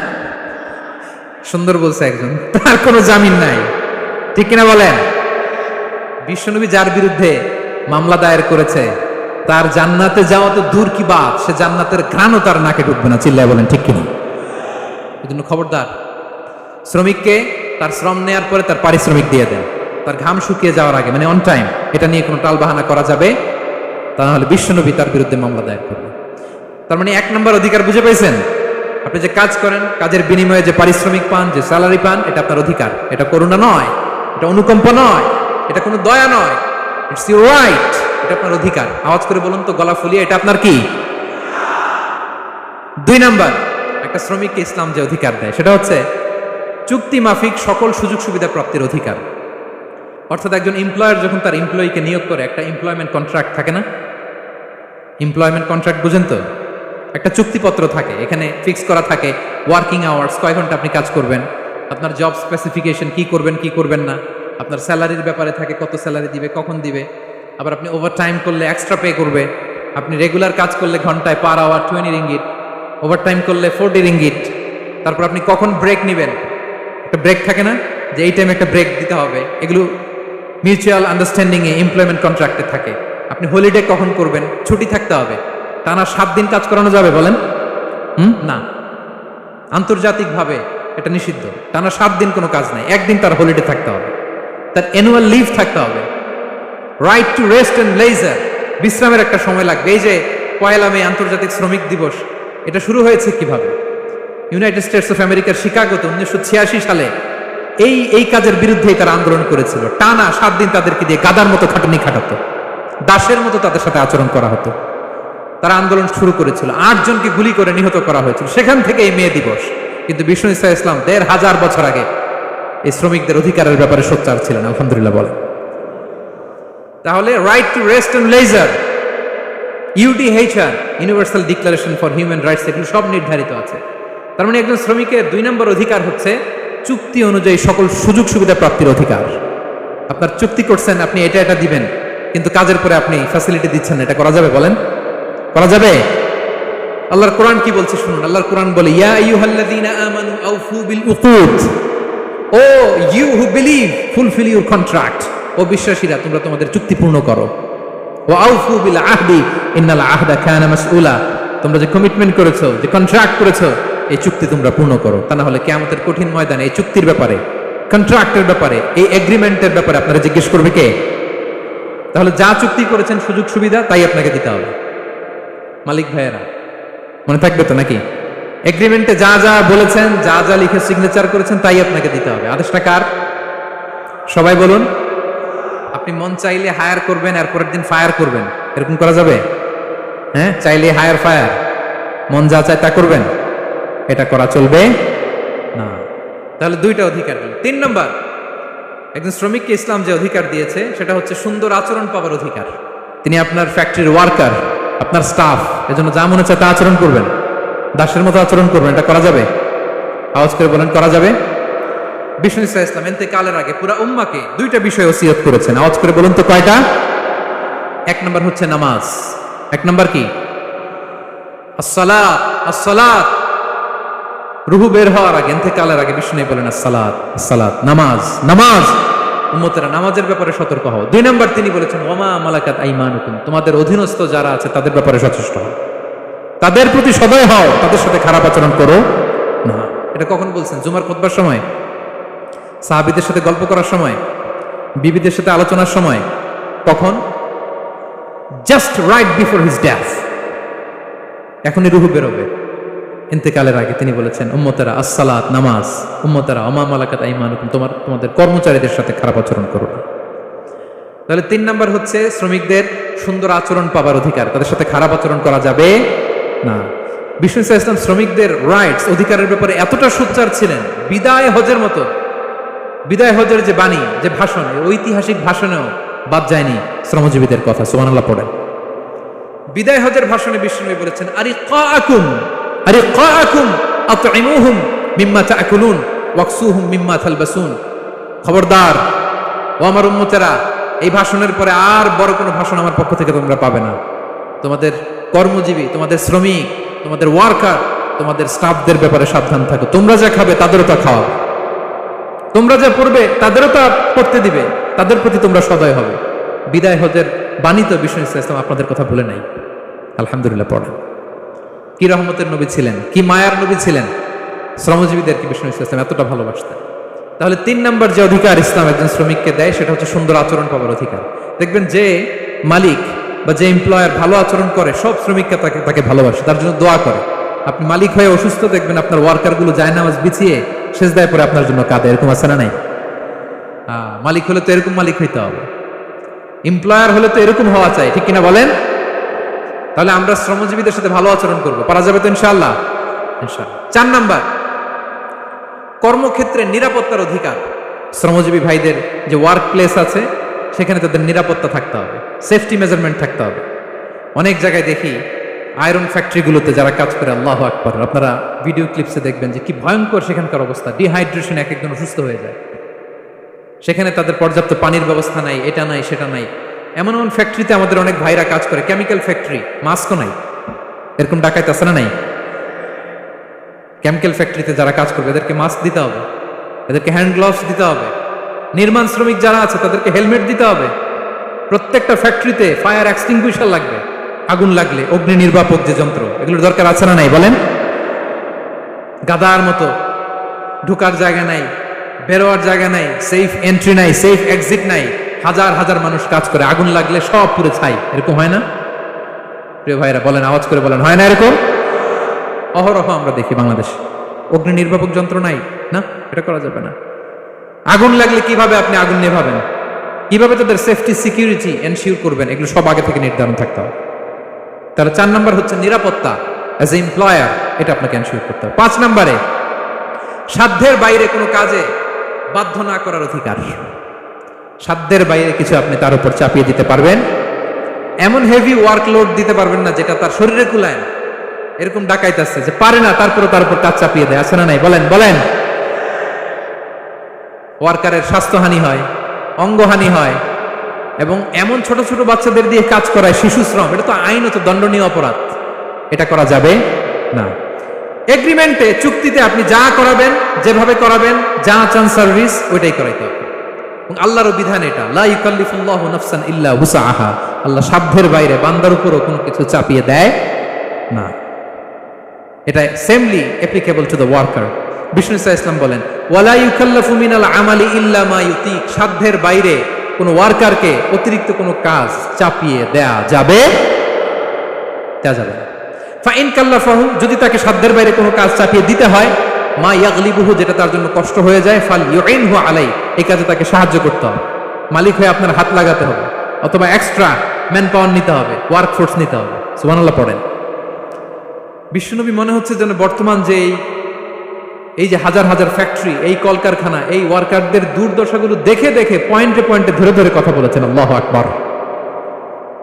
সুন্দর বলছে একজন, তার কোনো জামিন নাই, ঠিক কিনা বলেন? বিশ্বনবী যার বিরুদ্ধে মামলা দায়ের করেছে, তার জান্নাতে যাওয়া তো দূর কি বাত, সে জান্নাতের ঘ্রাণও তার নাকে ঢুকবে না। চিল্লায় বলেন ঠিক কিনা? এই জন্য খবরদার, শ্রমিককে তার শ্রম নেওয়ার পরে তার পারিশ্রমিক দিয়ে দেন, তার ঘাম শুকিয়ে যাওয়ার আগে, মানে অন টাইম। এটা নিয়ে কোনো টালবাহানা করা যাবে, তা নাহলে বিশ্বনবী তার বিরুদ্ধে মামলা দায়ের করবে। তার মানে ১ নম্বর অধিকার বুঝে পেয়েছেন? আপনি যে কাজ করেন, কাজের বিনিময়ে যে পারিশ্রমিক পান, যে স্যালারি পান, এটা আপনার অধিকার। এটা করুণা নয়, এটা অনুকম্প নয়, এটা কোনো দয়া নয়, ইটস ইউর রাইট। এটা আপনার অধিকার। আওয়াজ করে বলুন তো, গলা ফুলিয়ে, এটা আপনার কি? ২ নাম্বার, একটা শ্রমিককে ইসলাম যে অধিকার দেয়, সেটা হচ্ছে চুক্তি মাফিক সকল সুযোগ সুবিধা প্রাপ্তির অধিকার। অর্থাৎ একজন এমপ্লয়ার যখন তার এমপ্লয়িকে নিয়োগ করে, একটা এমপ্লয়মেন্ট কন্ট্রাক্ট থাকে না? এমপ্লয়মেন্ট কন্ট্রাক্ট বুঝেন তো? একটা চুক্তিপত্র থাকে, এখানে ফিক্স করা থাকে ওয়ার্কিং আওয়ার্স, কয় ঘন্টা আপনি কাজ করবেন, আপনার জব স্পেসিফিকেশন, কি করবেন কি করবেন না, আপনার স্যালারির ব্যাপারে থাকে, কত স্যালারি দিবে, কখন দিবে। আবার আপনি ওভার টাইম করলে এক্সট্রা পে করবে। আপনি রেগুলার কাজ করলে ঘন্টায় per hour 20 ringgit, overtime করলে 40 রিঙ্গিট। তারপর আপনি কখন ব্রেক নেবেন, একটা ব্রেক থাকে না, যে এই টাইমে একটা ব্রেক দিতে হবে। এগুলো মিউচুয়াল আন্ডারস্ট্যান্ডিং এ এমপ্লয়মেন্ট কন্ট্রাক্টে থাকে। আপনি হলিডে কখন করবেন, ছুটি থাকতে হবে। টানা 7 দিন কাজ করানো যাবে বলেন? না, আন্তর্জাতিকভাবে এটা নিষিদ্ধ। টানা 7 দিন কোনো কাজ নাই, 1 দিন তার হলিডে থাকতে হবে, তার অ্যানুয়াল লিভ থাকতে হবে। Right to rest and leisure, বিশ্রামের একটা সময় লাগবে। এই যে 1 মে আন্তর্জাতিক শ্রমিক দিবস, এটা শুরু হয়েছে কিভাবে? ইউনাইটেড স্টেটস অফ আমেরিকার শিকাগোতে 1986 সালে এই কাজের বিরুদ্ধেই তারা আন্দোলন করেছিল। টানা 7 দিন তাদেরকে দিয়ে গাদার মতো খাটুনি খাটাতো, দাসের মতো তাদের সাথে আচরণ করা হতো। তারা আন্দোলন শুরু করেছিল, 8 জনকে গুলি করে নিহত করা হয়েছিল। সেখান থেকে এই মে দিবস। কিন্তু বিষ্ণু ইসলাম 1500 বছর আগে এই শ্রমিকদের অধিকারের ব্যাপারে সোচ্চার ছিলেন। আলহামদুলিল্লাহ বলেন। তাহলে right to rest and leisure, UDHR, universal declaration for human rights, এগুলো সব নির্ধারিত আছে। তার মানে একজন শ্রমিকের 2 নম্বর অধিকার হচ্ছে চুক্তি অনুযায়ী সকল সুযোগ সুবিধা প্রাপ্তির অধিকার। আপনার চুক্তি করছেন, আপনি এটা এটা দিবেন, কিন্তু কাজের পরে আপনি ফ্যাসিলিটি দিচ্ছেন, এটা করা যাবে বলেন? করা যাবে? আল্লাহর কোরআন কি বলছে শুনুন। আল্লাহর কোরআন বলে, ইয়া আইয়ুহাল্লাযীনা আমানু আউফু বিল উকুদ, O you who believe, fulfil your contract. ও বিশ্বাসীরা তোমরা তোমাদের চুক্তি পূর্ণ করো। ওয়া আউফু বিল আহদি ইন্নাল আহদা কানা মাসউলা, তোমরা যে কমিটমেন্ট করেছো, যে কন্ট্রাক্ট করেছো, এই চুক্তি তোমরা পূর্ণ করো। তা না হলে কিয়ামতের কঠিন ময়দানে এই চুক্তির ব্যাপারে, কন্ট্রাক্টের ব্যাপারে, এই এগ্রিমেন্টের ব্যাপারে আপনারা জিজ্ঞেস করবে কে? তাহলে যা চুক্তি করেছেন সুযোগ সুবিধা তাই আপনাকে দিতে হবে। মালিক ভাইয়েরা মনে থাকবে তো নাকি? এগ্রিমেন্টে যা যা বলেছেন, যা যা লিখে সিগনেচার করেছেন তাই আপনাকে দিতে হবে। আদেশটা কার? সবাই বলুন। আপনি মন চাইলে হায়ার করবেন, আর পরের দিন ফায়ার করবেন, এরকম করা যাবে? হ্যাঁ, চাইলে হায়ার ফায়ার, মন যা চায় তা করবেন, এটা করা চলবে না। তাহলে দুইটা অধিকার দিল। 3 নম্বর, একজন শ্রমিককে ইসলাম যে অধিকার দিয়েছে সেটা হচ্ছে সুন্দর আচরণ পাওয়ার অধিকার। তিনি আপনার ফ্যাক্টরির ওয়ার্কার, আপনার স্টাফ, এজন্য যা মনে চায় তা আচরণ করবেন, দাসের মতো আচরণ করবেন। এটা করা যাবে? আওয়াজ করে বলেন, করা যাবে? বিষ্ণু ইসলাম ইন্তেকালের আগে পুরা উম্মাকে 2টা বিষয় ওসিয়ত করেছেন। আওয়াজ করে বলুন তো কয়টা? 1 নম্বর হচ্ছে নামাজ। 1 নম্বর কি? আসসালাত। আসসালাত, রুহু বের হওয়ার আগে, ইন্তেকালের আগে বিষ্ণু বলেন আসসালাত, আসসালাত, নামাজ, নামাজ। উম্মতেরা নামাজের ব্যাপারে সতর্ক হও। 2 নম্বর তিনি বলেছেন ওয়ামা মালাকাত আইমানুকুম, তোমাদের অধীনস্থ যারা আছে তাদের ব্যাপারে সচেষ্ট হও, তাদের প্রতি সদয় হও, তাদের সাথে খারাপ আচরণ করো না। এটা কখন বলছেন? জুমার খুতবার সময়, সাহাবীদের সাথে গল্প করার সময়, বিবিদের সাথে আলোচনার সময়। কখন? Just right before his death, এখনই রুহু বেরোবে, ইন্তেকালের আগে তিনি বলেছেন উম্মতেরা আসসালাত, নামাজ, উম্মতেরা ওমা মালাকাত আইমানুকুম, তোমাদের কর্মচারীদের সাথে খারাপ আচরণ করো না। তাহলে 3 নম্বর হচ্ছে শ্রমিকদের সুন্দর আচরণ পাবার অধিকার, তাদের সাথে খারাপ আচরণ করা যাবে না। বিষ্ণু ইসলাম শ্রমিকদের রাইটস, অধিকারের ব্যাপারে এতটা সোচ্চার ছিলেন, বিদায় হজের মতো, বিদায় হজের যে বাণী, যে ভাষণ, ঐতিহাসিক ভাষণেও বাদ যায়নি শ্রমজীবীদের কথা। সুবহানাল্লাহ পড়েন। বিদায় হজের ভাষণে বিষ্ণু বলেছেন আরিকাকুম, আরিকাকুম আতইমুহুম মিম্মা তাকুলুন ওয়াকসুহুম মিম্মা তালবাসুন। খবরদার ও আমার উম্মতেরা, এই ভাষণের পরে আর বড় কোনো ভাষণ আমার পক্ষ থেকে তোমরা পাবে না। তোমাদের কর্মজীবী, তোমাদের শ্রমিক, তোমাদের ওয়ার্কার, তোমাদের স্টাফদের ব্যাপারে সাবধান থাকো। তোমরা যা খাবে তাদেরও তা খাওয়াবে, তোমরা যা পড়বে তাদেরও তা পড়তে দিবে, তাদের প্রতি তোমরা সদয় হবে। বিদায় হজের বাণী তো বিষ্ণু ইসলাম আপনাদের কথা ভুলে নাই। আলহামদুলিল্লাহ পড়েন। কি রহমতের নবী ছিলেন, কি মায়ার নবী ছিলেন, শ্রমজীবীদেরকে বিষ্ণু ইসলাম এতটা ভালোবাসতেন। তাহলে 3 নম্বর যে অধিকার ইসলাম একজন শ্রমিককে দেয় সেটা হচ্ছে সুন্দর আচরণ পাওয়ার অধিকার। দেখবেন যে মালিক বা যে এমপ্লয়ার ভালো আচরণ করে, সব শ্রমিককে তাকে ভালোবাসে, তার জন্য দোয়া করে। আপনি মালিক হয়ে অসুস্থ, দেখবেন আপনার ওয়ার্কারগুলো জায়নামাজ বিছিয়ে সেজদায় পরে আপনার জন্য কাঁদে, এরকম আছে না নাই? মালিক হলে তো এরকম মালিক হইতে হবে, এমপ্লয়ার হলে তো এরকম হওয়া চাই, ঠিক কিনা বলেন? তাহলে আমরা শ্রমজীবীদের সাথে ভালো আচরণ করবো, পারা যাবে তো ইনশাআল্লাহ? ইনশাআল্লাহ। 4 নাম্বার, কর্মক্ষেত্রে নিরাপত্তার অধিকার। শ্রমজীবী ভাইদের যে ওয়ার্ক প্লেস আছে সেখানে তাদের নিরাপত্তা থাকতে হবে, সেফটি মেজারমেন্ট থাকতে হবে। অনেক জায়গায় দেখি আয়রন ফ্যাক্টরিগুলোতে যারা কাজ করে, আল্লাহু আকবার, আপনারা ভিডিও ক্লিপসে দেখবেন যে কি ভয়ঙ্কর সেখানকার অবস্থা। ডিহাইড্রেশন, এক একজন অসুস্থ হয়ে যায়। সেখানে তাদের পর্যাপ্ত পানির ব্যবস্থা নাই, এটা নাই সেটা নাই। এমন এমন ফ্যাক্টরিতে আমাদের অনেক ভাইরা কাজ করে, কেমিক্যাল ফ্যাক্টরি, মাস্কও নাই। এরকম ডাকাইতে আছে না নাই? কেমিক্যাল ফ্যাক্টরিতে যারা কাজ করবে এদেরকে মাস্ক দিতে হবে, এদেরকে হ্যান্ড গ্লাভস দিতে হবে। নির্মাণ শ্রমিক যারা আছে তাদেরকে হেলমেট দিতে হবে। প্রত্যেকটা ফ্যাক্টরিতে ফায়ার এক্সটিংগুইশার লাগবে, আগুন লাগলে অগ্নি নির্বাপক যে যন্ত্র, এগুলোর দরকার আছে না নাই বলেন? গাদার মতো ঢুকার জায়গা নাই, বেরোয়ার জায়গা নাই, সেফ এন্ট্রি নাই, সেফ এক্সিট নাই। হাজার হাজার মানুষ কাজ করে, আগুন লাগলে সব পুরো ছাই। এরকম হয় না? প্রিয় ভাইরা বলেন, আওয়াজ করে বলেন, হয় না এরকম? অহরহ আমরা দেখি বাংলাদেশে। অগ্নি নির্বাপক যন্ত্র নাই না, এটা করা যাবে না। আগুন লাগলে কিভাবে আপনি আগুন নেভাবেন, কিভাবে তাদের সেফটি সিকিউরিটি এনশিওর করবেন, এগুলো সব আগে থেকে নির্ধারণ থাকতে হবে। তাহলে 4 নাম্বার হচ্ছে নিরাপত্তা অ্যাজ এ এমপ্লয়ার, এটা আপনাকে এনশিওর করতে হবে। 5 নাম্বারে সাধ্যের বাইরে কোনো কাজে বাধ্য না করার অধিকার। সাধ্যের বাইরে কিছু আপনি তার উপর চাপিয়ে দিতে পারবেন, এমন হেভি ওয়ার্কলোড দিতে পারবেন না যেটা তার শরীরে কুলায় না। এরকম ডাকাইতে আছে যে পারে না, তারপরে তার উপর কাজ চাপিয়ে দেয়, আছে না নাই বলেন? বলেন। ওয়ার্কারের স্বাস্থ্যহানি হয়, অঙ্গহানি হয়, এবং এমন ছোট ছোট বাচ্চাদের দিয়ে কাজ করায়, শিশু শ্রম, এটা তো আইনত দণ্ডনীয় অপরাধ। এটা করা যাবে না। এগ্রিমেন্টে, চুক্তিতে আপনি যা করাবেন, যেভাবে করাবেন, যা চান সার্ভিস, ওইটাই করাইতে হবে। এবং আল্লাহর বিধান এটা, লা ইউকাল্লিফুল্লাহু নাফসান ইল্লা উসআহা, আল্লাহ সাধ্যের বাইরে বান্দার উপরও কোনো কিছু চাপিয়ে দেয় না। এটা সেমলি applicable to the worker. Bishnu Islam বলেন, ওয়ালা ইউকাল্লাফু মিনাল আমালি ইল্লা মা ইউতিক, সাধ্যের বাইরে কোনো ওয়ার্কারকে অতিরিক্ত কোনো কাজ চাপিয়ে দেয়া যাবে না। ফাইন কাল্লাফাহু, যদি তাকে সাধ্যের বাইরে কোনো কাজ চাপিয়ে দিতে হয়, মা ইয়াগলিবুহু, যেটা তার জন্য কষ্ট হয়ে যায়, ফাল ইউইনহু আলাই, এই কাজে তাকে সাহায্য করতে হবে। মালিক হয়ে আপনার হাত লাগাতে হবে, অথবা এক্সট্রা ম্যান পাওয়ার নিতে হবে, ওয়ার্কফোর্স নিতে হবে। সুবহানাল্লাহ পড়েন। বিশ্বনবী মনে হচ্ছে যেন বর্তমান যে এই যে হাজার হাজার ফ্যাক্টরি, এই কলকারখানা, এই ওয়ার্কারদের দুর্দশাগুলো দেখে দেখে পয়েন্টে পয়েন্টে ধরে ধরে কথা বলেছেন। আল্লাহু আকবার।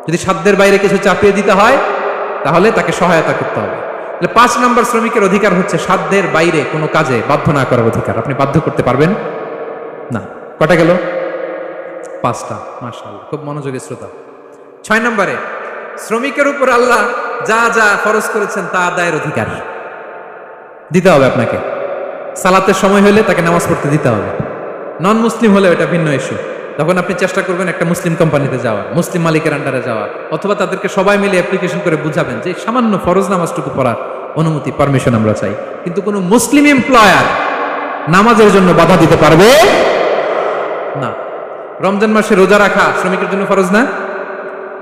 যদি সাধ্যের বাইরে কিছু চাপিয়ে দিতে হয় তাহলে তাকে সহায়তা করতে হবে। তাহলে 5 নম্বর শ্রমিকের অধিকার হচ্ছে সাধ্যের বাইরে কোনো কাজে বাধ্য না করার অধিকার। আপনি বাধ্য করতে পারবেন না। কটা গেল? 5টা। মাশাআল্লাহ, খুব মনোযোগী শ্রোতা। 6 নম্বরে শ্রমিকের উপর আল্লাহ যা যা ফরজ করেছেন তা আদায়ের অধিকার দিতে হবে আপনাকে। সালাতের সময় হলে তাকে নামাজ পড়তে দিতে হবে। নন মুসলিম হলে এটা ভিন্ন ইস্যু, তখন আপনি চেষ্টা করবেন একটা মুসলিম কোম্পানিতে যাওয়ার, মুসলিম মালিকের আন্ডারে যাওয়ার, অথবা তাদেরকে সবাই মিলে অ্যাপ্লিকেশন করে বুঝাবেন যে সামান্য ফরজ নামাজটুকু পড়ার অনুমতি, পারমিশন আমরা চাই। কিন্তু কোনো মুসলিম এমপ্লয়ার নামাজের জন্য বাধা দিতে পারবে না। রমজান মাসে রোজা রাখা শ্রমিকের জন্য ফরজ না,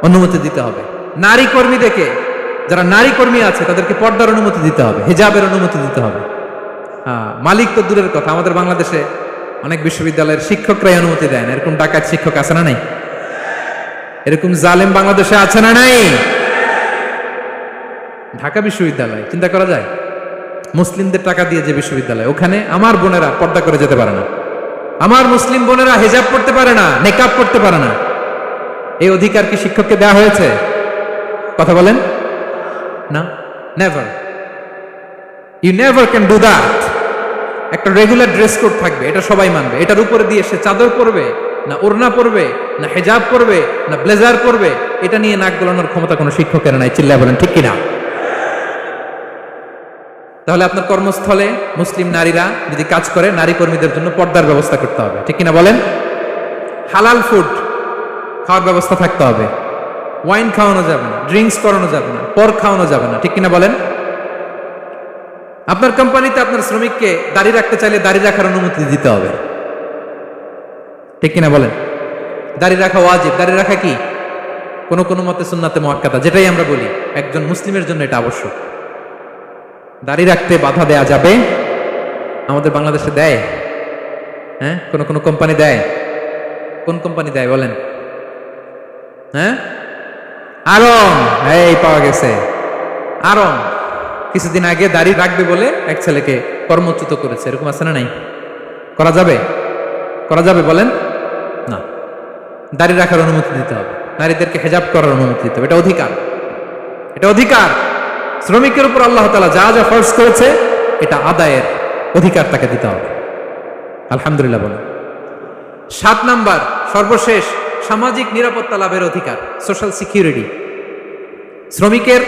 অনুমতি দিতে হবে। নারী কর্মীদেরকে, যারা নারী কর্মী আছে তাদেরকে পর্দার অনুমতি দিতে হবে, হিজাবের অনুমতি দিতে হবে। মালিক তো দূরের কথা, আমাদের বাংলাদেশে অনেক বিশ্ববিদ্যালয়ের শিক্ষকরাই অনুমতি দেয় না। এরকম ডাকাত শিক্ষক আছে না নাই? এরকম জালেম বাংলাদেশে আছে না নাই? ঢাকা বিশ্ববিদ্যালয় চিন্তা করা যায়, মুসলিমদের টাকা দিয়ে যে বিশ্ববিদ্যালয়, ওখানে আমার বোনেরা পর্দা করে যেতে পারে না, আমার মুসলিম বোনেরা হিজাব পড়তে পারে না, নেকাব পড়তে পারে না। এই অধিকার কি শিক্ষককে দেওয়া হয়েছে? কথা বলেন না, never. You never can do that. একটা রেগুলার ড্রেস কোড থাকবে, এটা সবাই মানবে। এটার উপরে দিয়ে সে চাদর পরবে না ওড়না পরবে না হিজাব পরবে না ব্লেজার পরবে, এটা নিয়ে নাক গলানোর ক্ষমতা কোনো শিক্ষকের নাই। চিল্লায় বলেন ঠিক কিনা? তাহলে আপনার কর্মস্থলে মুসলিম নারীরা যদি কাজ করে, নারী কর্মীদের জন্য পর্দার ব্যবস্থা করতে হবে। ঠিক কিনা বলেন? হালাল ফুড খাওয়ার ব্যবস্থা থাকতে হবে। ওয়াইন খাওয়ানো যাবে না, ড্রিঙ্কস করানো যাবে না, পর্ক খাওয়ানো যাবে না। ঠিক কিনা বলেন? আপনার কোম্পানিতে আপনার শ্রমিককে দাড়ি রাখতে চাইলে দাড়ি রাখার অনুমতি দিতে হবে। ঠিক কিনা বলেন? দাড়ি রাখা ওয়াজিব। দাড়ি রাখা কি? কোনো মতে সুন্নাতে মুআক্কাদা, যেটাই আমরা বলি, একজন মুসলিমের জন্য এটা আবশ্যক। দাড়ি রাখতে বাধা দেয়া যাবে? আমাদের বাংলাদেশে দেয়? হ্যাঁ, কোন কোম্পানি দেয়? কোন কোম্পানি দেয় বলেন? হ্যাঁ, আরম। এই পাওয়া গেছে আরম। কিছুদিন আগে দাড়ি রাখবে বলে এক ছেলেকে কর্মচ্যুত করেছে। এরকম আছে না নাই? করা যাবে? করা যাবে বলেন? না। দাড়ি রাখার অনুমতি দিতে হবে, নারীদেরকে হিজাব করার অনুমতি দিতে হবে। এটা অধিকার, এটা অধিকার। শ্রমিকের উপর আল্লাহ তাআলা যা যা ফরজ করেছে এটা আদায়ের অধিকার তাকে দিতে হবে। আলহামদুলিল্লাহ বলেন। 7 নাম্বার, সর্বশেষ, সামাজিক নিরাপত্তা লাভের অধিকার, সোশ্যাল সিকিউরিটি। শ্রমিকের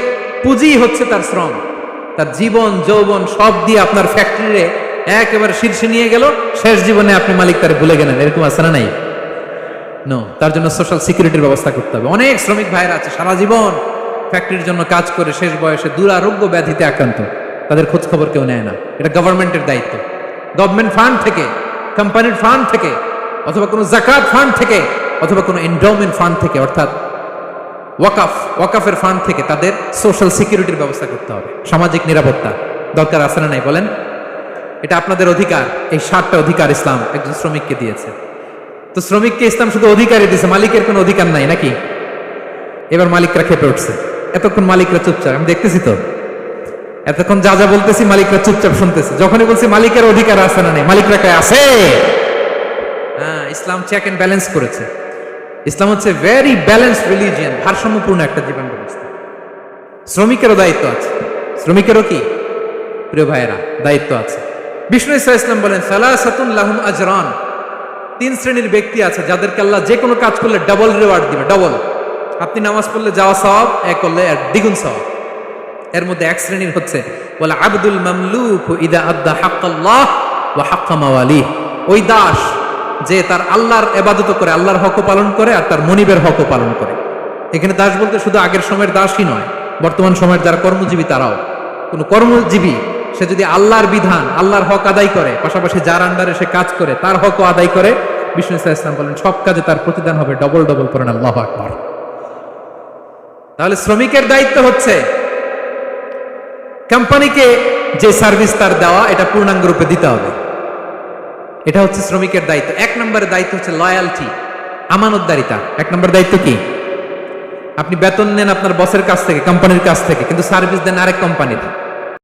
পুঁজি হচ্ছে তার শ্রম, তার জীবন যৌবন সব দিয়ে আপনার ফ্যাক্টরিতে একেবারে শীর্ষে নিয়ে গেল, শেষ জীবনে আপনি মালিক তারে ভুলে গেলেন। এরকম আছে না নাই? নো। তার জন্য সোশ্যাল সিকিউরিটির ব্যবস্থা করতে হবে। অনেক শ্রমিক ভাইরা আছে সারা জীবন ফ্যাক্টরির জন্য কাজ করে শেষ বয়সে দুরারোগ্য ব্যাধিতে আক্রান্ত, তাদের খোঁজ খবর কেউ নেয় না। এটা গভর্নমেন্টের দায়িত্ব। গভর্নমেন্ট ফান্ড থেকে, কোম্পানির ফান্ড থেকে, অথবা কোনো যাকাত ফান্ড থেকে, অথবা কোনো এন্ডাওমেন্ট ফান্ড থেকে, অর্থাৎ ওয়াকাফের ফান্ড থেকে তাদের সোশ্যাল সিকিউরিটির ব্যবস্থা করতে হবে। সামাজিক নিরাপত্তা দরকার আছে না নাই বলেন? এটা আপনাদের অধিকার। এই 7টা অধিকার ইসলাম একজন শ্রমিককে দিয়েছে। তো শ্রমিককে ইসলাম শুধু অধিকারই দিয়েছে, মালিকের কোনো অধিকার নাই নাকি? এবার মালিকরা খেপে উঠছে। এতক্ষণ মালিকরা চুপচাপ, আমি দেখতেছি তো, এতক্ষণ যা যা বলতেছি মালিকরা চুপচাপ শুনতেছে। যখনই বলছি মালিকের অধিকার আছে না নাই, মালিকরা কে আছে? হ্যাঁ, ইসলাম চেক এন্ড ব্যালেন্স করেছে। ইসলাম হচ্ছে ভেরি ব্যালেন্সড রিলিজিয়ন, ভারসাম্যপূর্ণ একটা জীবন ব্যবস্থা। শ্রমিকেরও দায়িত্ব আছে। শ্রমিকেরও কি প্রিয় ভাইয়েরা দায়িত্ব আছে। বিষ্ণু ইসলাম বলেন, সালাসাতুন লাহুম আজরান, 3 শ্রেণীর ব্যক্তি আছে যাদেরকে আল্লাহ যে কোনো কাজ করলে ডাবল রিওয়ার্ড দিবে। ডাবল। আপনি নামাজ পড়লে যাওয়া সওয়াব, এক করলে আর দ্বিগুণ সওয়াব। এর মধ্যে এক শ্রেণীর হচ্ছে বলে আব্দুল মামলুক ইদা আদ্দা হাক্কাল্লাহ ওয়া হাক্কা মাওয়ালিহ। ওই দাস যে তার আল্লাহর ইবাদত করে, আল্লাহর হকও পালন করে আর তার মনিবের হকও পালন করে। এখানে দাস বলতে শুধু আগের সময়ের দাসই নয়, বর্তমান সময়ের যারা কর্মজীবী তারাও। কোন কর্মজীবী সে যদি আল্লাহর বিধান, আল্লাহর হক আদায় করে, পাশাপাশি যার আন্ডারে সে কাজ করে তার হকও আদায় করে, বিষ্ণু ইসা ইসলাম বলেন সব কাজে তার প্রতিদান হবে ডবল ডবল। করেন আল্লাহু আকবার। তাহলে শ্রমিকের দায়িত্ব হচ্ছে কোম্পানিকে যে সার্ভিস তার দেওয়া এটা পূর্ণাঙ্গ রূপে দিতে হবে। এটা হচ্ছে শ্রমিকের দায়িত্ব। এক নম্বরের দায়িত্ব হচ্ছে লয়ালটি, আমানতদারিতা। এক নম্বর দায়িত্ব কি? আপনি বেতন নেন আপনার বসের কাছ থেকে, কোম্পানির কাছ থেকে, কিন্তু সার্ভিস দেন আরেক কোম্পানির।